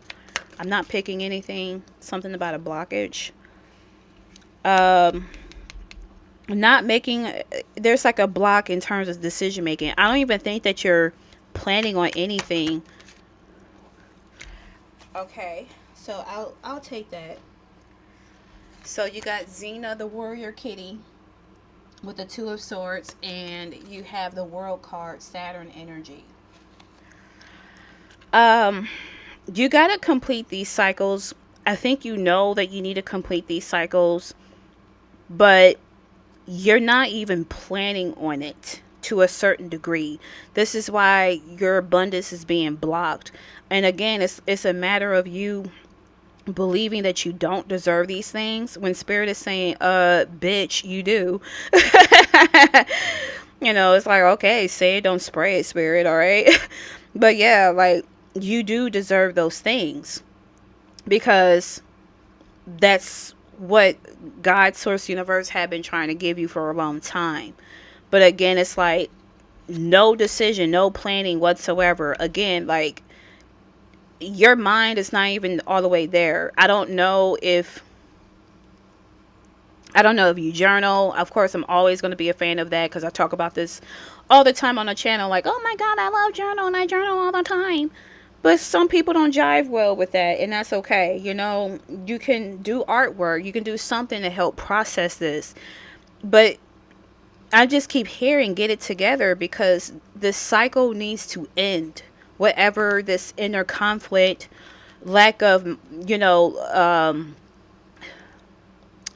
[SPEAKER 1] I'm not picking anything. Something about a blockage. Not making, there's like a block in terms of decision making. I don't even think that you're planning on anything. Okay. So I'll take that. So you got Xena, the warrior kitty, with the Two of Swords, and you have the World card, Saturn energy. Um, you gotta complete these cycles. I think you know that you need to complete these cycles, but you're not even planning on it to a certain degree. This is why your abundance is being blocked. And again, it's a matter of you believing that you don't deserve these things when spirit is saying, bitch, you do. You know, it's like, okay, say it, don't spray it, spirit, all right? But yeah, like, you do deserve those things because that's what God, source, universe have been trying to give you for a long time. But again, it's like no decision, no planning whatsoever. Again, like, your mind is not even all the way there. I don't know if you journal. Of course, I'm always going to be a fan of that because I talk about this all the time on the channel. Like, oh my God, I love journal and I journal all the time. But some people don't jive well with that, and that's okay. You know, you can do artwork. You can do something to help process this. But I just keep hearing, get it together, because this cycle needs to end. Whatever this inner conflict, lack of, you know,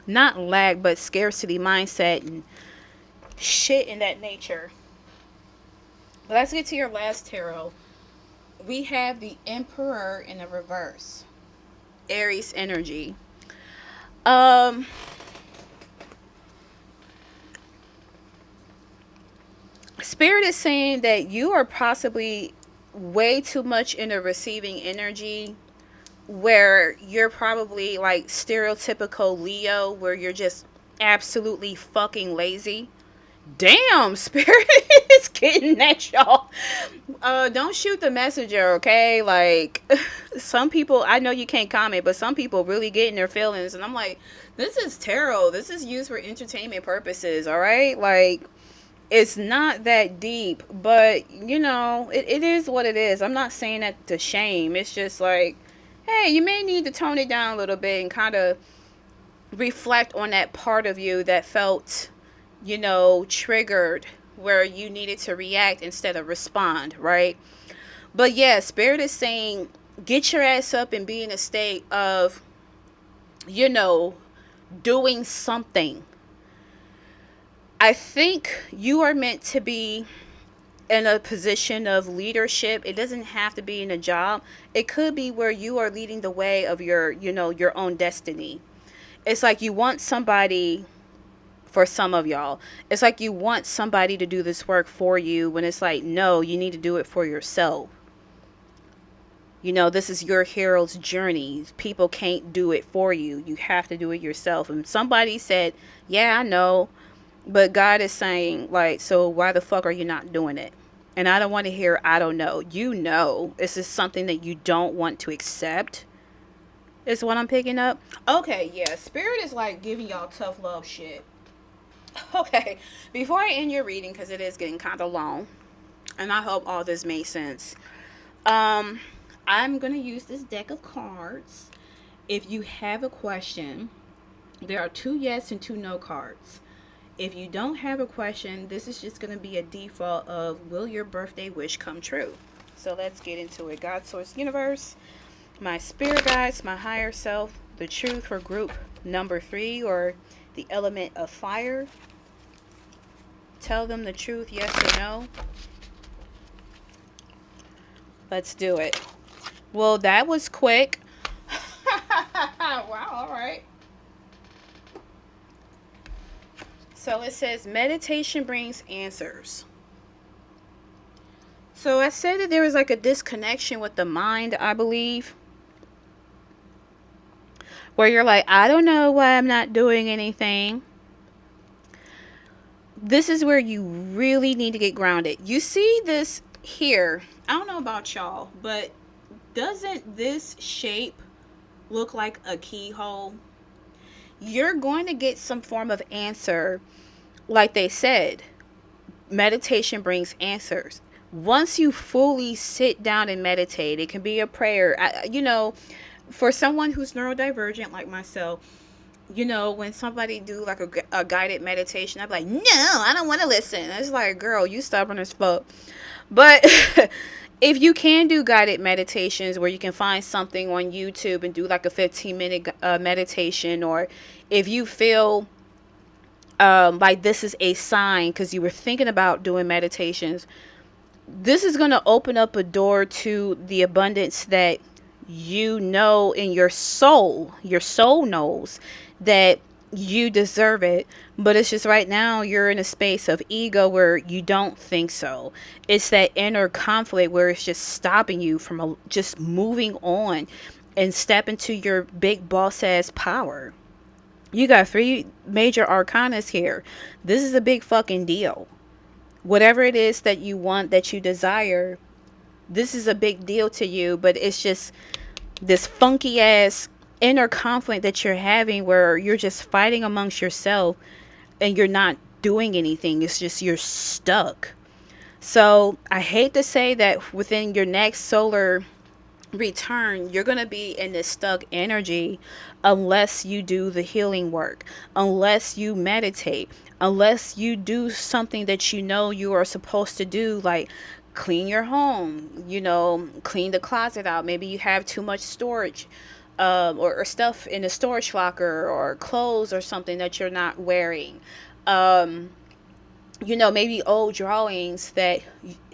[SPEAKER 1] not lack, but scarcity mindset and shit in that nature. But let's get to your last tarot. We have the Emperor in the reverse. Aries energy. Spirit is saying that you are possibly way too much in a receiving energy, where you're probably like stereotypical Leo, where you're just absolutely fucking lazy. Damn, spirit is getting at y'all. Don't shoot the messenger, okay? Like, some people, I know you can't comment, but some people really get in their feelings, and I'm like, this is tarot. This is used for entertainment purposes, all right? Like, it's not that deep, but you know, it is what it is. I'm not saying that to shame. It's just like, hey, you may need to tone it down a little bit and kind of reflect on that part of you that felt, you know, triggered, where you needed to react instead of respond, right? But yeah, spirit is saying, get your ass up and be in a state of, you know, doing something. I think you are meant to be in a position of leadership. It doesn't have to be in a job. It could be where you are leading the way of your, you know, your own destiny. It's like you want somebody, for some of y'all, it's like you want somebody to do this work for you, when it's like, no, you need to do it for yourself. You know, this is your hero's journey. People can't do it for you. You have to do it yourself. And somebody said, yeah, I know. But God is saying, like, so why the fuck are you not doing it? And I don't want to hear, I don't know. You know, this is something that you don't want to accept, is what I'm picking up. Okay, yeah. Spirit is like giving y'all tough love shit. Okay, before I end your reading, because it is getting kind of long, and I hope all this made sense, I'm going to use this deck of cards. If you have a question, there are 2 yes and 2 no cards. If you don't have a question, this is just going to be a default of, will your birthday wish come true? So let's get into it. God, source, universe, my spirit guides, my higher self, the truth for group number 3, or the element of fire. Tell them the truth, yes or no. Let's do it. Well, that was quick. Wow, all right. So it says, meditation brings answers. So I said that there was like a disconnection with the mind, I believe, where you're like, I don't know why I'm not doing anything. This is where you really need to get grounded. You see this here. I don't know about y'all, but doesn't this shape look like a keyhole? You're going to get some form of answer. Like they said, meditation brings answers. Once you fully sit down and meditate, it can be a prayer. You know, for someone who's neurodivergent like myself, when somebody do like a guided meditation, I'm like, no, I don't want to listen. It's like, girl, you stubborn as fuck. But if you can do guided meditations where you can find something on YouTube and do like a 15-minute meditation, or if you feel like this is a sign because you were thinking about doing meditations, this is going to open up a door to the abundance that in your soul knows that you deserve it. But it's just right now you're in a space of ego where you don't think so. It's that inner conflict where it's just stopping you from just moving on and step into your big boss ass power. You got 3 major arcanas here. This is a big fucking deal. Whatever it is that you want, that you desire, this is a big deal to you. But it's just this funky ass inner conflict that you're having where you're just fighting amongst yourself and you're not doing anything. It's just you're stuck. So I hate to say that within your next solar return, you're going to be in this stuck energy unless you do the healing work, unless you meditate, unless you do something that you are supposed to do, like clean your home, clean the closet out. Maybe you have too much storage, or stuff in the storage locker, or clothes or something that you're not wearing. Maybe old drawings that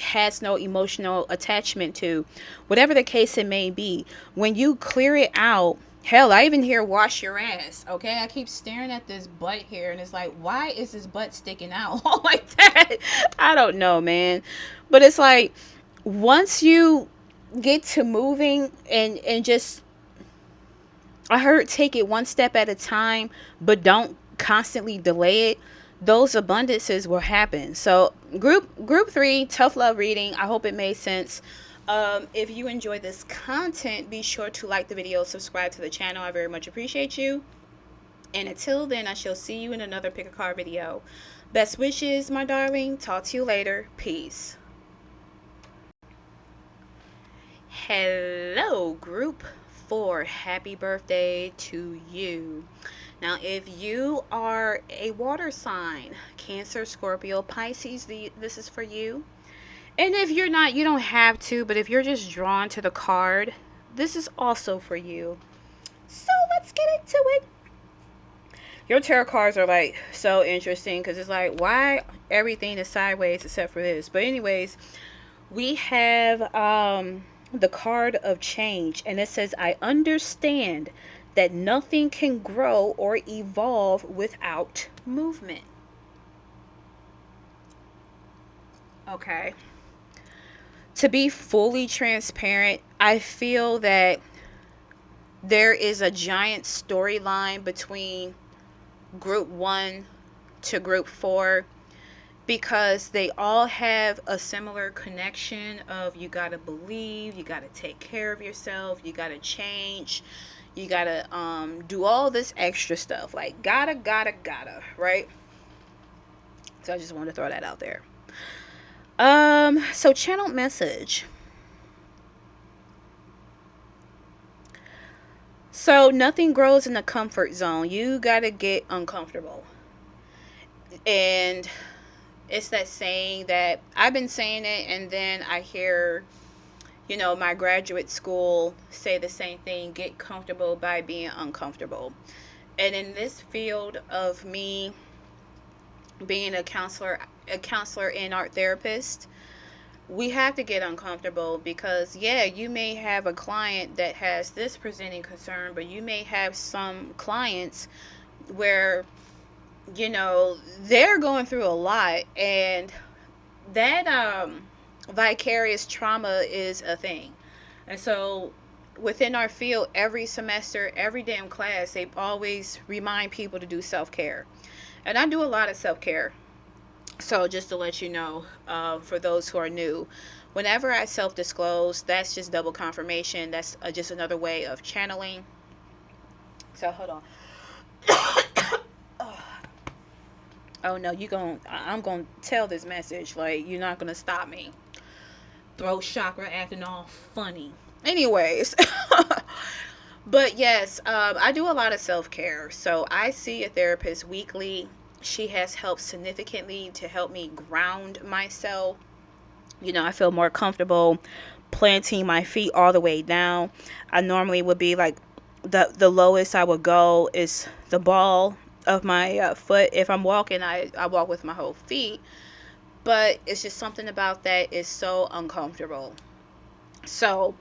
[SPEAKER 1] has no emotional attachment to. Whatever the case it may be, when you clear it out, hell, I even hear wash your ass, okay? I keep staring at this butt here, and it's like, why is this butt sticking out all like that? I don't know, man. But it's like, once you get to moving and just, I heard take it one step at a time, but don't constantly delay it, those abundances will happen. So group 3, tough love reading. I hope it made sense. If you enjoy this content, be sure to like the video, subscribe to the channel. I very much appreciate you. And until then, I shall see you in another pick a card video. Best wishes, my darling. Talk to you later. Peace. Hello, group 4. Happy birthday to you. Now, if you are a water sign, Cancer, Scorpio, Pisces, this is for you. And if you're not, you don't have to, but if you're just drawn to the card, this is also for you. So let's get into it. Your tarot cards are like so interesting because it's like, why everything is sideways except for this? But anyways, we have the card of change, and it says, I understand that nothing can grow or evolve without movement. Okay. To be fully transparent, I feel that there is a giant storyline between group 1 to group 4, because they all have a similar connection of you got to believe, you got to take care of yourself, you got to change, you got to do all this extra stuff, like gotta, right? So I just wanted to throw that out there. So channeled message. So nothing grows in the comfort zone. You got to get uncomfortable. And it's that saying that I've been saying it, and then I hear, my graduate school say the same thing, get comfortable by being uncomfortable. And in this field of me being a counselor and art therapist, we have to get uncomfortable because, yeah, you may have a client that has this presenting concern, but you may have some clients where, they're going through a lot, and that vicarious trauma is a thing. And so within our field, every semester, every damn class, they always remind people to do self-care. And I do a lot of self-care. So just to let you know, for those who are new, whenever I self-disclose, that's just double confirmation. That's just another way of channeling. So hold on. Oh no, I'm gonna tell this message, like, you're not gonna stop me. Throat chakra acting all funny. Anyways, But yes, I do a lot of self-care. So I see a therapist weekly. She has helped significantly to help me ground myself. I feel more comfortable planting my feet all the way down. I normally would be like the lowest I would go is the ball of my foot. If I'm walking, I walk with my whole feet. But it's just something about that is so uncomfortable. So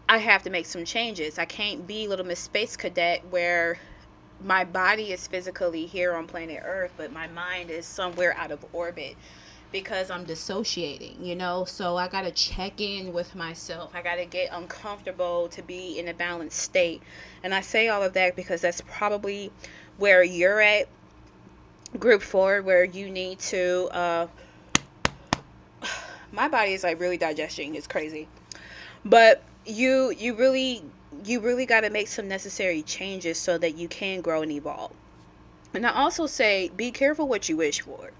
[SPEAKER 1] I have to make some changes. I can't be little Miss Space Cadet where my body is physically here on planet Earth, but my mind is somewhere out of orbit because I'm dissociating. So I got to check in with myself. I got to get uncomfortable to be in a balanced state. And I say all of that because that's probably where you're at, group 4, where you need to my body is like really digesting. It's crazy. But you really got to make some necessary changes so that you can grow and evolve. And I also say be careful what you wish for.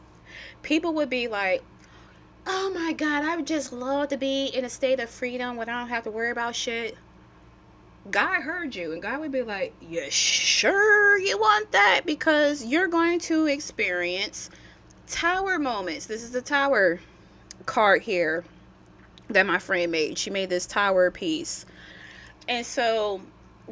[SPEAKER 1] People would be like, oh my God, I would just love to be in a state of freedom where I don't have to worry about shit. God heard you, and God would be like, you sure you want that? Because you're going to experience tower moments. This is the tower card here that my friend made. She made this tower piece. And so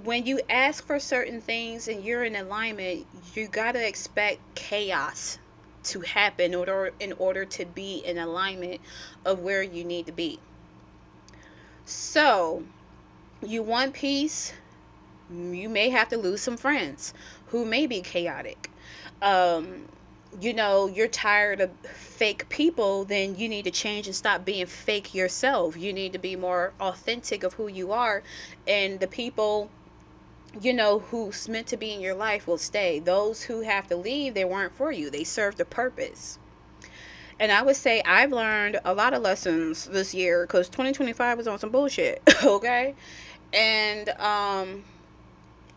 [SPEAKER 1] when you ask for certain things and you're in alignment, you got to expect chaos to happen in order to be in alignment of where you need to be. So, you want peace, you may have to lose some friends who may be chaotic. You're tired of fake people, then you need to change and stop being fake yourself. You need to be more authentic of who you are, and the people who's meant to be in your life will stay. Those who have to leave, they weren't for you. They served a purpose. And I would say I've learned a lot of lessons this year because 2025 was on some bullshit. Okay. And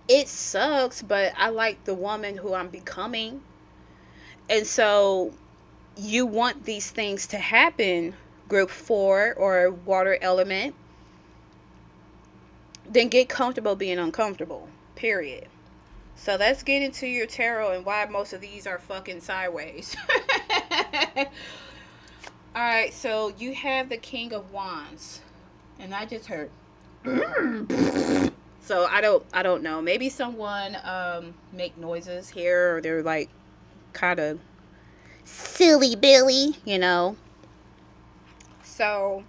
[SPEAKER 1] it sucks, but I like the woman who I'm becoming. And so you want these things to happen, group 4 or water element, then get comfortable being uncomfortable, period. So let's get into your tarot and why most of these are fucking sideways. Alright, so you have the King of Wands. And I just heard so I don't know. Maybe someone make noises here, or they're like kind of silly Billy. So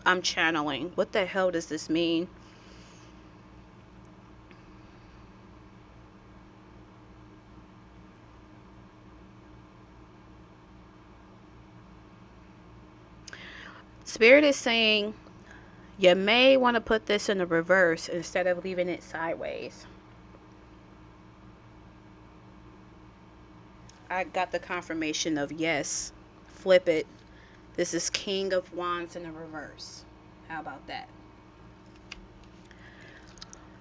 [SPEAKER 1] I'm channeling. What the hell does this mean? Spirit is saying you may want to put this in the reverse instead of leaving it sideways. I got the confirmation of yes. Flip it. This is King of Wands in the reverse. How about that?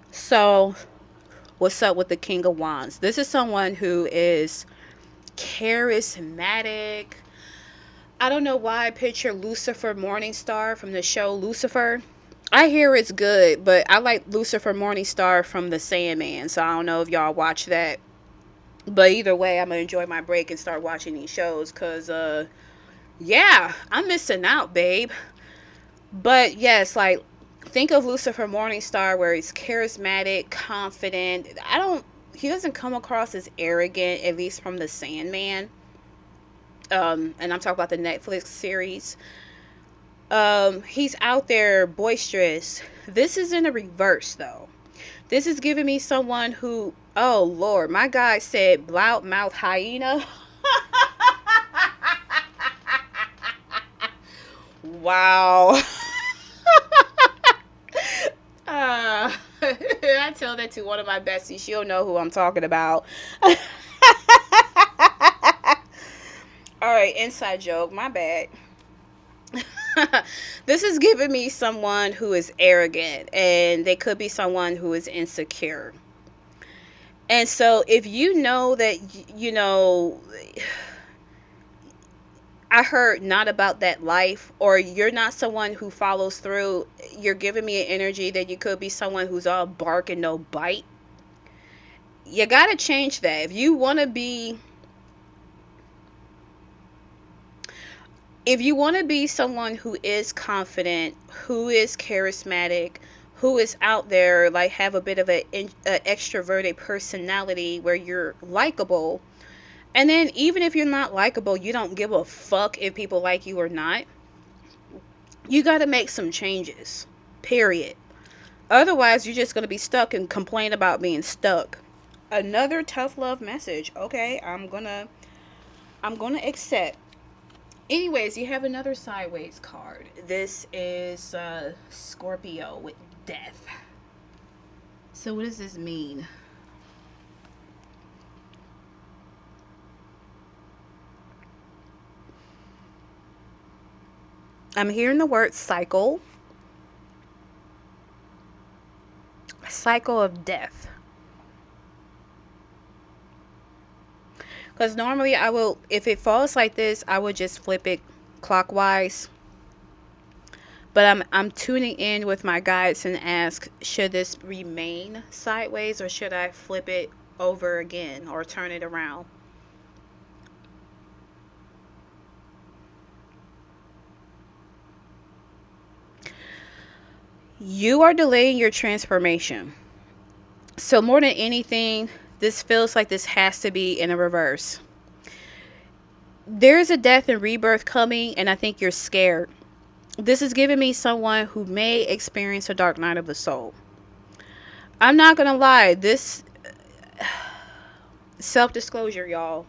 [SPEAKER 1] So, what's up with the King of Wands? This is someone who is charismatic. I don't know why I picture Lucifer Morningstar from the show Lucifer. I hear it's good, but I like Lucifer Morningstar from The Sandman, so I don't know if y'all watch that. But either way, I'm going to enjoy my break and start watching these shows because, yeah, I'm missing out, babe. But yes, like, think of Lucifer Morningstar where he's charismatic, confident. He doesn't come across as arrogant, at least from The Sandman. And I'm talking about the Netflix series. He's out there boisterous. This is in a reverse, though. This is giving me someone who, oh Lord, my guy said loudmouth hyena. Wow. I tell that to one of my besties. She'll know who I'm talking about. Alright, inside joke. My bad. This is giving me someone who is arrogant, and they could be someone who is insecure. And so if you know that, I heard not about that life, or you're not someone who follows through. You're giving me an energy that you could be someone who's all bark and no bite. You gotta change that. If you want to be someone who is confident, who is charismatic, who is out there, like have a bit of a extroverted personality where you're likable, and then even if you're not likable, you don't give a fuck if people like you or not, you got to make some changes. Period. Otherwise, you're just going to be stuck and complain about being stuck. Another tough love message. Okay, I'm gonna accept. Anyways, you have another sideways card. This is Scorpio with death. So what does this mean? I'm hearing the word cycle. Cycle of death. Because normally I will, if it falls like this, I would just flip it clockwise. But I'm tuning in with my guides and ask, should this remain sideways or should I flip it over again or turn it around? You are delaying your transformation. So more than anything, this feels like this has to be in a reverse. There's a death and rebirth coming, and I think you're scared. This is giving me someone who may experience a dark night of the soul. I'm not gonna lie, this self-disclosure, y'all.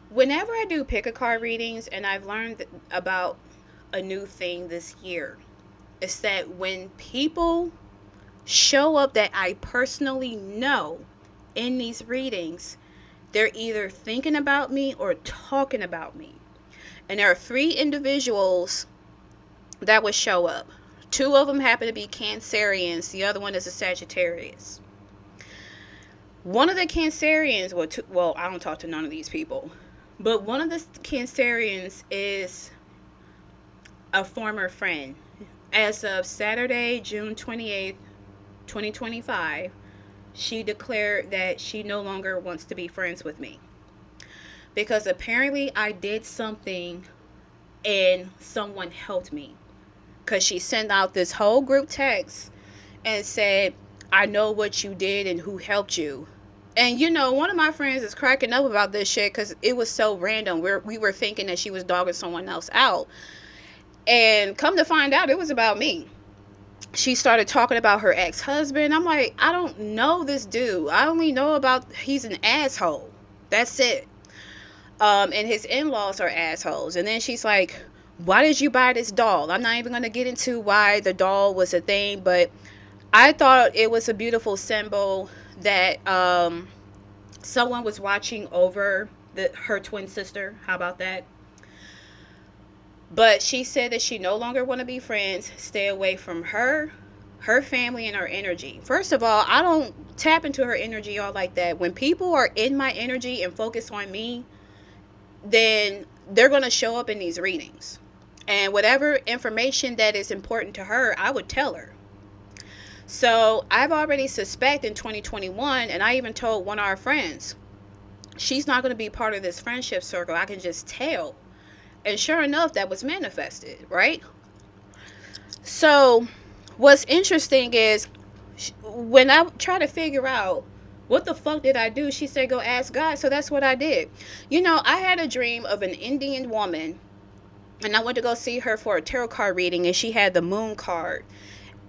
[SPEAKER 1] Whenever I do pick a card readings, and I've learned about a new thing this year, it's that when people show up that I personally know in these readings, they're either thinking about me or talking about me. And there are 3 individuals that would show up. 2 of them happen to be Cancerians. The other one is a Sagittarius. One of the Cancerians, well, I don't talk to none of these people, but one of the Cancerians is a former friend. As of Saturday, June 28th, 2025, she declared that she no longer wants to be friends with me. Because apparently I did something and someone helped me. Because she sent out this whole group text and said, I know what you did and who helped you. And one of my friends is cracking up about this shit because it was so random. We were thinking that she was dogging someone else out. And come to find out, it was about me. She started talking about her ex-husband. I'm like, I don't know this dude. I only know about he's an asshole. That's it. And his in-laws are assholes. And then she's like, why did you buy this doll? I'm not even going to get into why the doll was a thing, but I thought it was a beautiful symbol that someone was watching over her twin sister. How about that? But she said that she no longer want to be friends. Stay away from her family, and her energy. First of all, I don't tap into her energy all like that. When people are in my energy and focus on me, then they're going to show up in these readings. And whatever information that is important to her, I would tell her. So I've already suspected in 2021, and I even told one of our friends, she's not going to be part of this friendship circle. I can just tell. And sure enough, that was manifested, right? So what's interesting is when I try to figure out what the fuck did I do, she said, go ask God. So that's what I did. I had a dream of an Indian woman, and I went to go see her for a tarot card reading, and she had the moon card.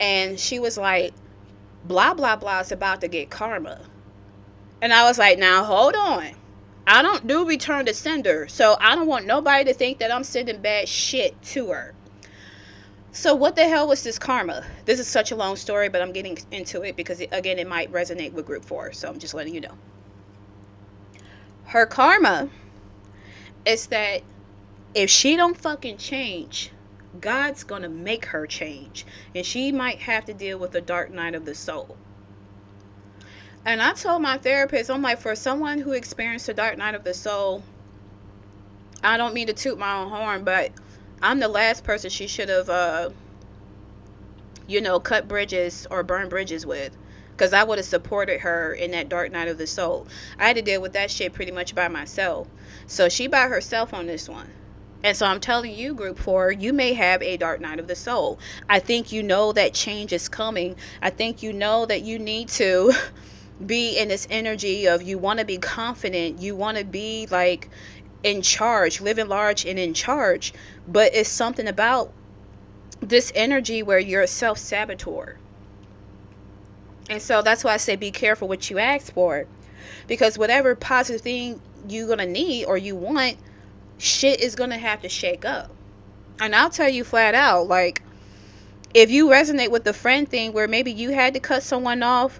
[SPEAKER 1] And she was like, blah, blah, blah is about to get karma. And I was like, now, hold on. I don't do return to sender, so I don't want nobody to think that I'm sending bad shit to her. So what the hell was this karma? This is such a long story, but I'm getting into it because, again, it might resonate with group 4, so I'm just letting you know. Her karma is that if she don't fucking change, God's gonna make her change, and she might have to deal with the dark night of the soul. And I told my therapist, I'm like, for someone who experienced the dark night of the soul, I don't mean to toot my own horn, but I'm the last person she should have, cut bridges or burned bridges with. Because I would have supported her in that dark night of the soul. I had to deal with that shit pretty much by myself. So she by herself on this one. And so I'm telling you, group 4, you may have a dark night of the soul. I think you know that change is coming. I think you know that you need to be in this energy of, you want to be confident. You want to be like in charge, living large and in charge. But it's something about this energy where you're a self-saboteur. And so that's why I say be careful what you ask for. Because whatever positive thing you're going to need or you want, shit is going to have to shake up. And I'll tell you flat out, like, if you resonate with the friend thing where maybe you had to cut someone off,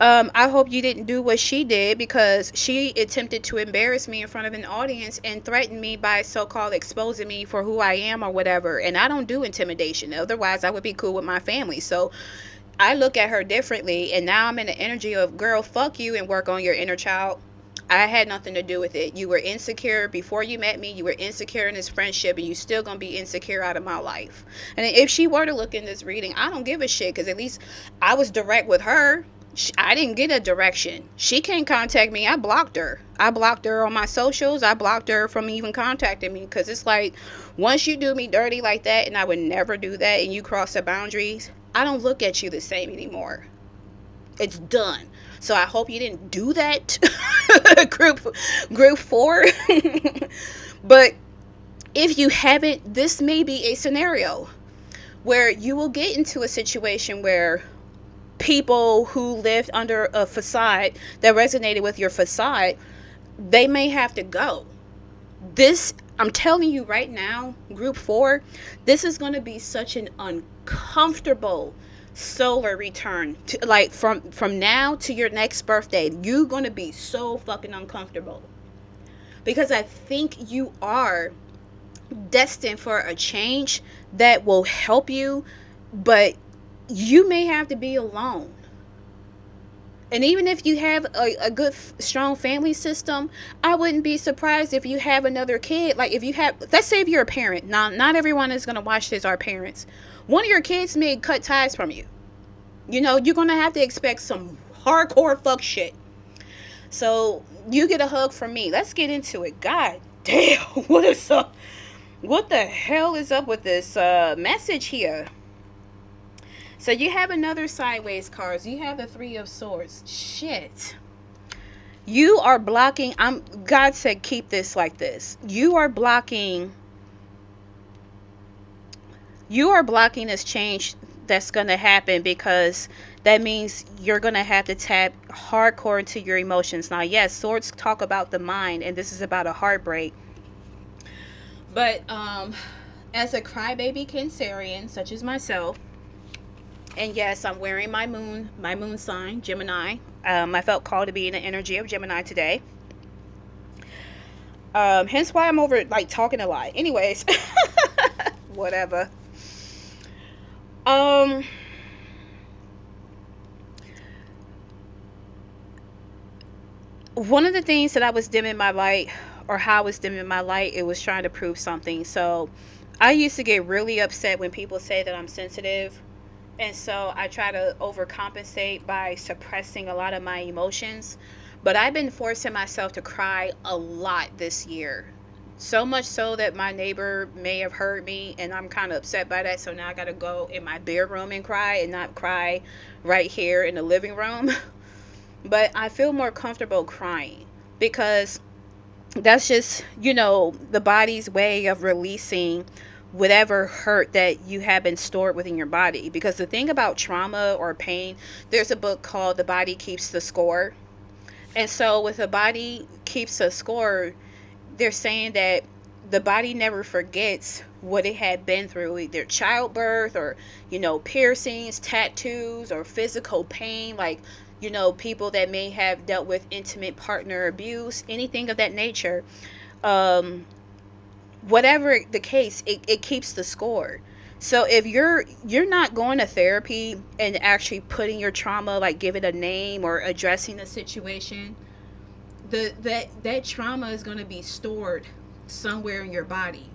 [SPEAKER 1] I hope you didn't do what she did, because she attempted to embarrass me in front of an audience and threatened me by so-called exposing me for who I am or whatever. And I don't do intimidation. Otherwise, I would be cool with my family. So I look at her differently, and now I'm in the energy of, girl, fuck you and work on your inner child. I had nothing to do with it. You were insecure before you met me. You were insecure in this friendship, and you still gonna be insecure out of my life. And if she were to look in this reading, I don't give a shit, because at least I was direct with her. I didn't get a direction. She can't contact me. I blocked her. I blocked her on my socials. I blocked her from even contacting me, because it's like, once you do me dirty like that, and I would never do that, and you cross the boundaries, I don't look at you the same anymore. It's done. So I hope you didn't do that, group 4. But if you haven't, this may be a scenario where you will get into a situation where people who lived under a facade that resonated with your facade, they may have to go. This, I'm telling you right now, group 4, this is going to be such an uncomfortable solar return to, like, from now to your next birthday. You're going to be so fucking uncomfortable, because I think you are destined for a change that will help you, but you may have to be alone. And even if you have a good, strong family system, I wouldn't be surprised if you have another kid. Like, if you have, let's say if you're a parent. Now, not everyone is going to watch this are parents. One of your kids may cut ties from you. You're going to have to expect some hardcore fuck shit. So, you get a hug from me. Let's get into it. God damn, what is up? What the hell is up with this message here? So you have another sideways cards. You have the 3 of Swords. Shit. You are blocking. God said keep this like this. You are blocking this change that's going to happen, because that means you're going to have to tap hardcore into your emotions. Now, yes, Swords talk about the mind, and this is about a heartbreak. But as a crybaby Cancerian, such as myself, and yes, I'm wearing my moon sign, Gemini. I felt called to be in the energy of Gemini today. Hence why I'm over, like, talking a lot. Anyways, whatever. One of the things that I was dimming my light, or how I was dimming my light, it was trying to prove something. So I used to get really upset when people say that I'm sensitive. And so I try to overcompensate by suppressing a lot of my emotions. But I've been forcing myself to cry a lot this year. So much so that my neighbor may have heard me, and I'm kind of upset by that. So now I got to go in my bedroom and cry, and not cry right here in the living room. But I feel more comfortable crying, because that's just, the body's way of releasing whatever hurt that you have been stored within your body. Because the thing about trauma or pain, there's a book called The Body Keeps the Score. And so with The Body Keeps the Score, they're saying that the body never forgets what it had been through, either childbirth or, piercings, tattoos, or physical pain, like, people that may have dealt with intimate partner abuse, anything of that nature. Whatever the case, it keeps the score. So if you're not going to therapy and actually putting your trauma, like, give it a name or addressing the situation, that trauma is going to be stored somewhere in your body.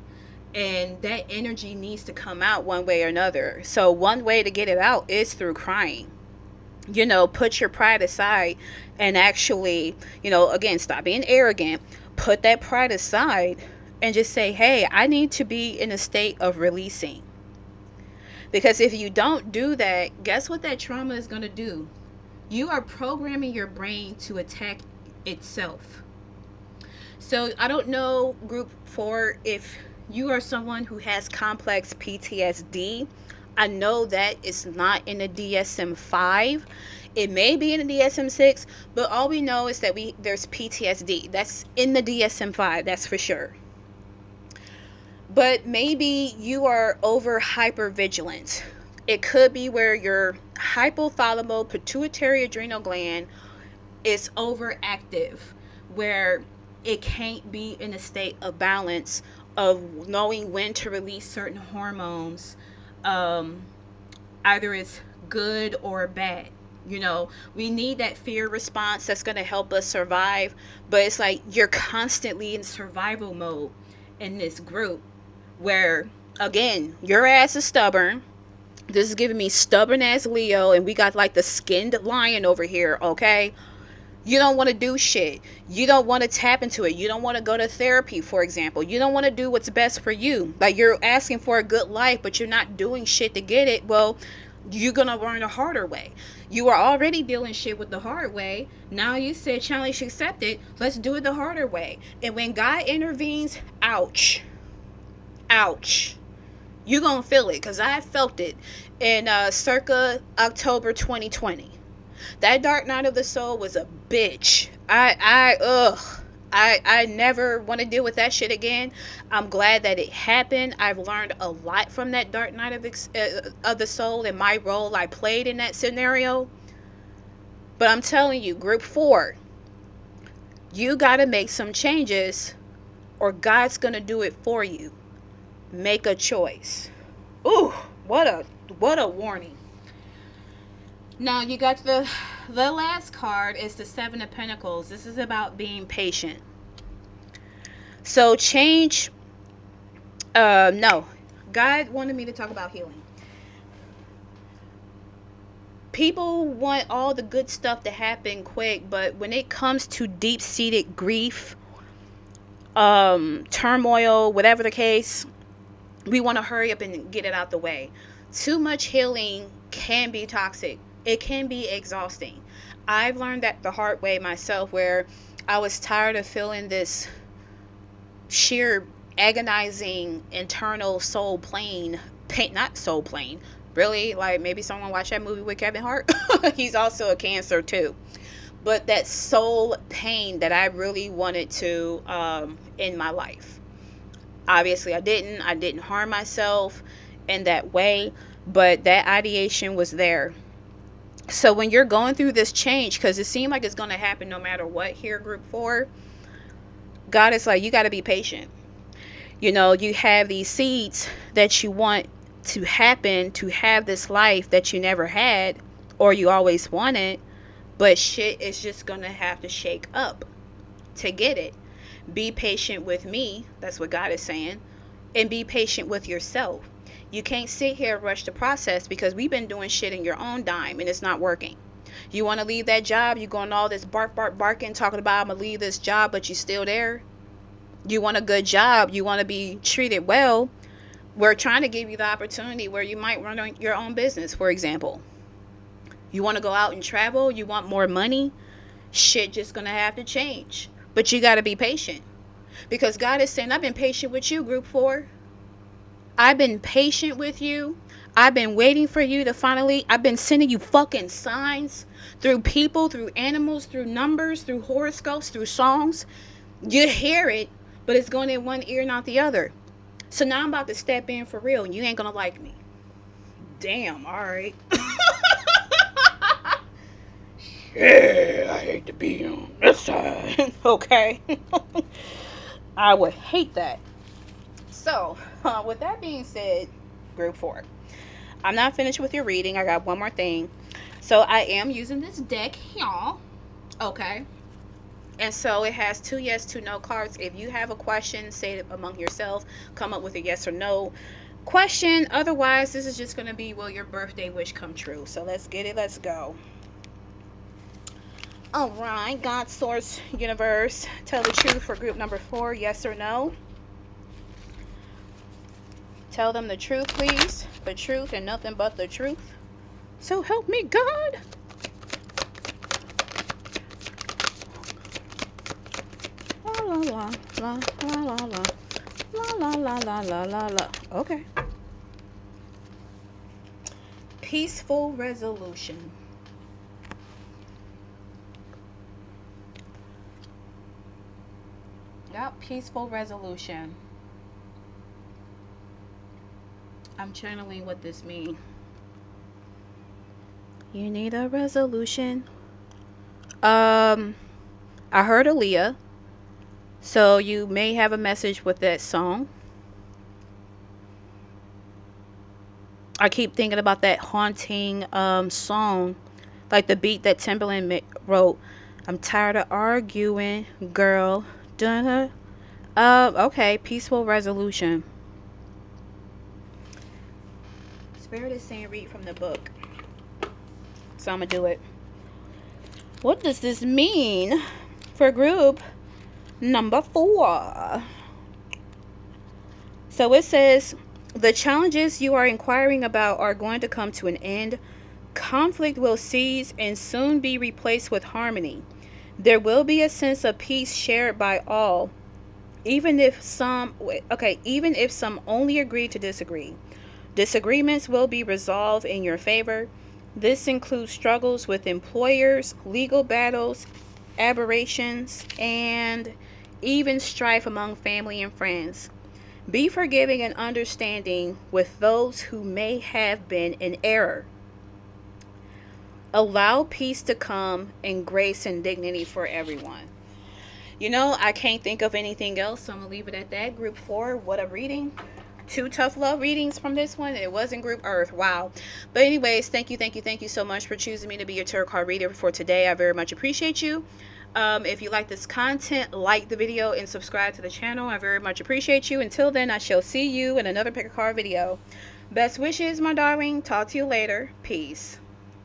[SPEAKER 1] And that energy needs to come out one way or another. So one way to get it out is through crying. Put your pride aside and actually, again, stop being arrogant. Put that pride aside and just say, hey, I need to be in a state of releasing. Because if you don't do that, guess what that trauma is going to do? You are programming your brain to attack itself. So I don't know, group 4, if you are someone who has complex PTSD. I know that it's not in the DSM-5. It may be in the DSM-6, but all we know is that there's PTSD. That's in the DSM-5, that's for sure. But maybe you are over hypervigilant. It could be where your hypothalamo pituitary adrenal gland is overactive, where it can't be in a state of balance of knowing when to release certain hormones. Either it's good or bad. We need that fear response that's going to help us survive, but it's like you're constantly in survival mode in this group where, again, your ass is stubborn. This is giving me stubborn ass Leo, and we got like the skinned lion over here, okay? You don't want to do shit. You don't want to tap into it. You don't want to go to therapy, for example. You don't want to do what's best for you. Like, you're asking for a good life, but you're not doing shit to get it. Well, you're going to learn the harder way. You are already dealing shit with the hard way. Now you said challenge accepted. Let's do it the harder way. And when God intervenes, ouch. Ouch. You're going to feel it, because I felt it in circa October 2020. That dark night of the soul was a bitch. I never want to deal with that shit again. I'm glad that it happened. I've learned a lot from that dark night of the soul and my role I played in that scenario. But I'm telling you, group 4, you got to make some changes or God's going to do it for you. Make a choice. Ooh, what a warning. Now you got the last card is the 7 of Pentacles. This is about being patient. So change. No, God wanted me to talk about healing. People want all the good stuff to happen quick, but when it comes to deep-seated grief, turmoil, whatever the case, we want to hurry up and get it out the way. Too much healing can be toxic. It can be exhausting. I've learned that the hard way myself, where I was tired of feeling this sheer agonizing internal soul pain, not soul pain, really, like maybe someone watched that movie with Kevin Hart. He's also a Cancer too. But that soul pain that I really wanted to in my life. Obviously I didn't harm myself in that way, but that ideation was there. So when you're going through this change, because it seemed like it's going to happen no matter what here, group 4, God is like, you got to be patient. You have these seeds that you want to happen, to have this life that you never had or you always wanted, but shit is just going to have to shake up to get it. Be patient with me. That's what God is saying. And be patient with yourself. You can't sit here and rush the process, because we've been doing shit in your own dime and it's not working. You want to leave that job, you going all this barking, talking about I'm going to leave this job, but you still there. You want a good job, you want to be treated well. We're trying to give you the opportunity where you might run your own business, for example. You want to go out and travel, you want more money, shit just going to have to change. But you got to be patient, because God is saying, I've been patient with you, group 4. I've been patient with you. I've been waiting for you to finally, I've been sending you fucking signs through people, through animals, through numbers, through horoscopes, through songs. You hear it, but it's going in one ear, not the other. So now I'm about to step in for real, and you ain't going to like me. Damn, all right. Yeah, I hate to be on this side. Okay. I would hate that. So, with that being said, group 4, I'm not finished with your reading. I got one more thing. So, I am using this deck, y'all. Okay. And so it has 2 yes, 2 no cards. If you have a question, say it among yourself. Come up with a yes or no question. Otherwise, this is just going to be, will your birthday wish come true? So let's get it. Let's go. All right. God, Source, Universe. Tell the truth for group number 4. Yes or no? Tell them the truth, please. The truth and nothing but the truth. So help me, God. La la la la la la la la la la la la. Okay. Peaceful resolution. Yep, peaceful resolution. I'm channeling what this means. You need a resolution. I heard Aaliyah. So you may have a message with that song. I keep thinking about that haunting song, like the beat that Timberland wrote. I'm tired of arguing, girl. Duh. Okay, peaceful resolution. Spirit is saying read from the book. So I'm gonna do it. What does this mean for group number 4? So it says, the challenges you are inquiring about are going to come to an end. Conflict will cease and soon be replaced with harmony. There will be a sense of peace shared by all, even if some only agree to disagree. Disagreements will be resolved in your favor. This includes struggles with employers, legal battles, aberrations, and even strife among family and friends. Be forgiving and understanding with those who may have been in error. Allow peace to come and grace and dignity for everyone. You know, I can't think of anything else, so I'm going to leave it at that. Group 4, what a reading. 2 tough love readings from this one. It was in group Earth. Wow. But anyways, thank you so much for choosing me to be your tarot card reader for today. I very much appreciate you. If you like this content, like the video and subscribe to the channel. I very much appreciate you. Until then, I shall see you in another pick a card video. Best wishes, my darling. Talk to you later. Peace.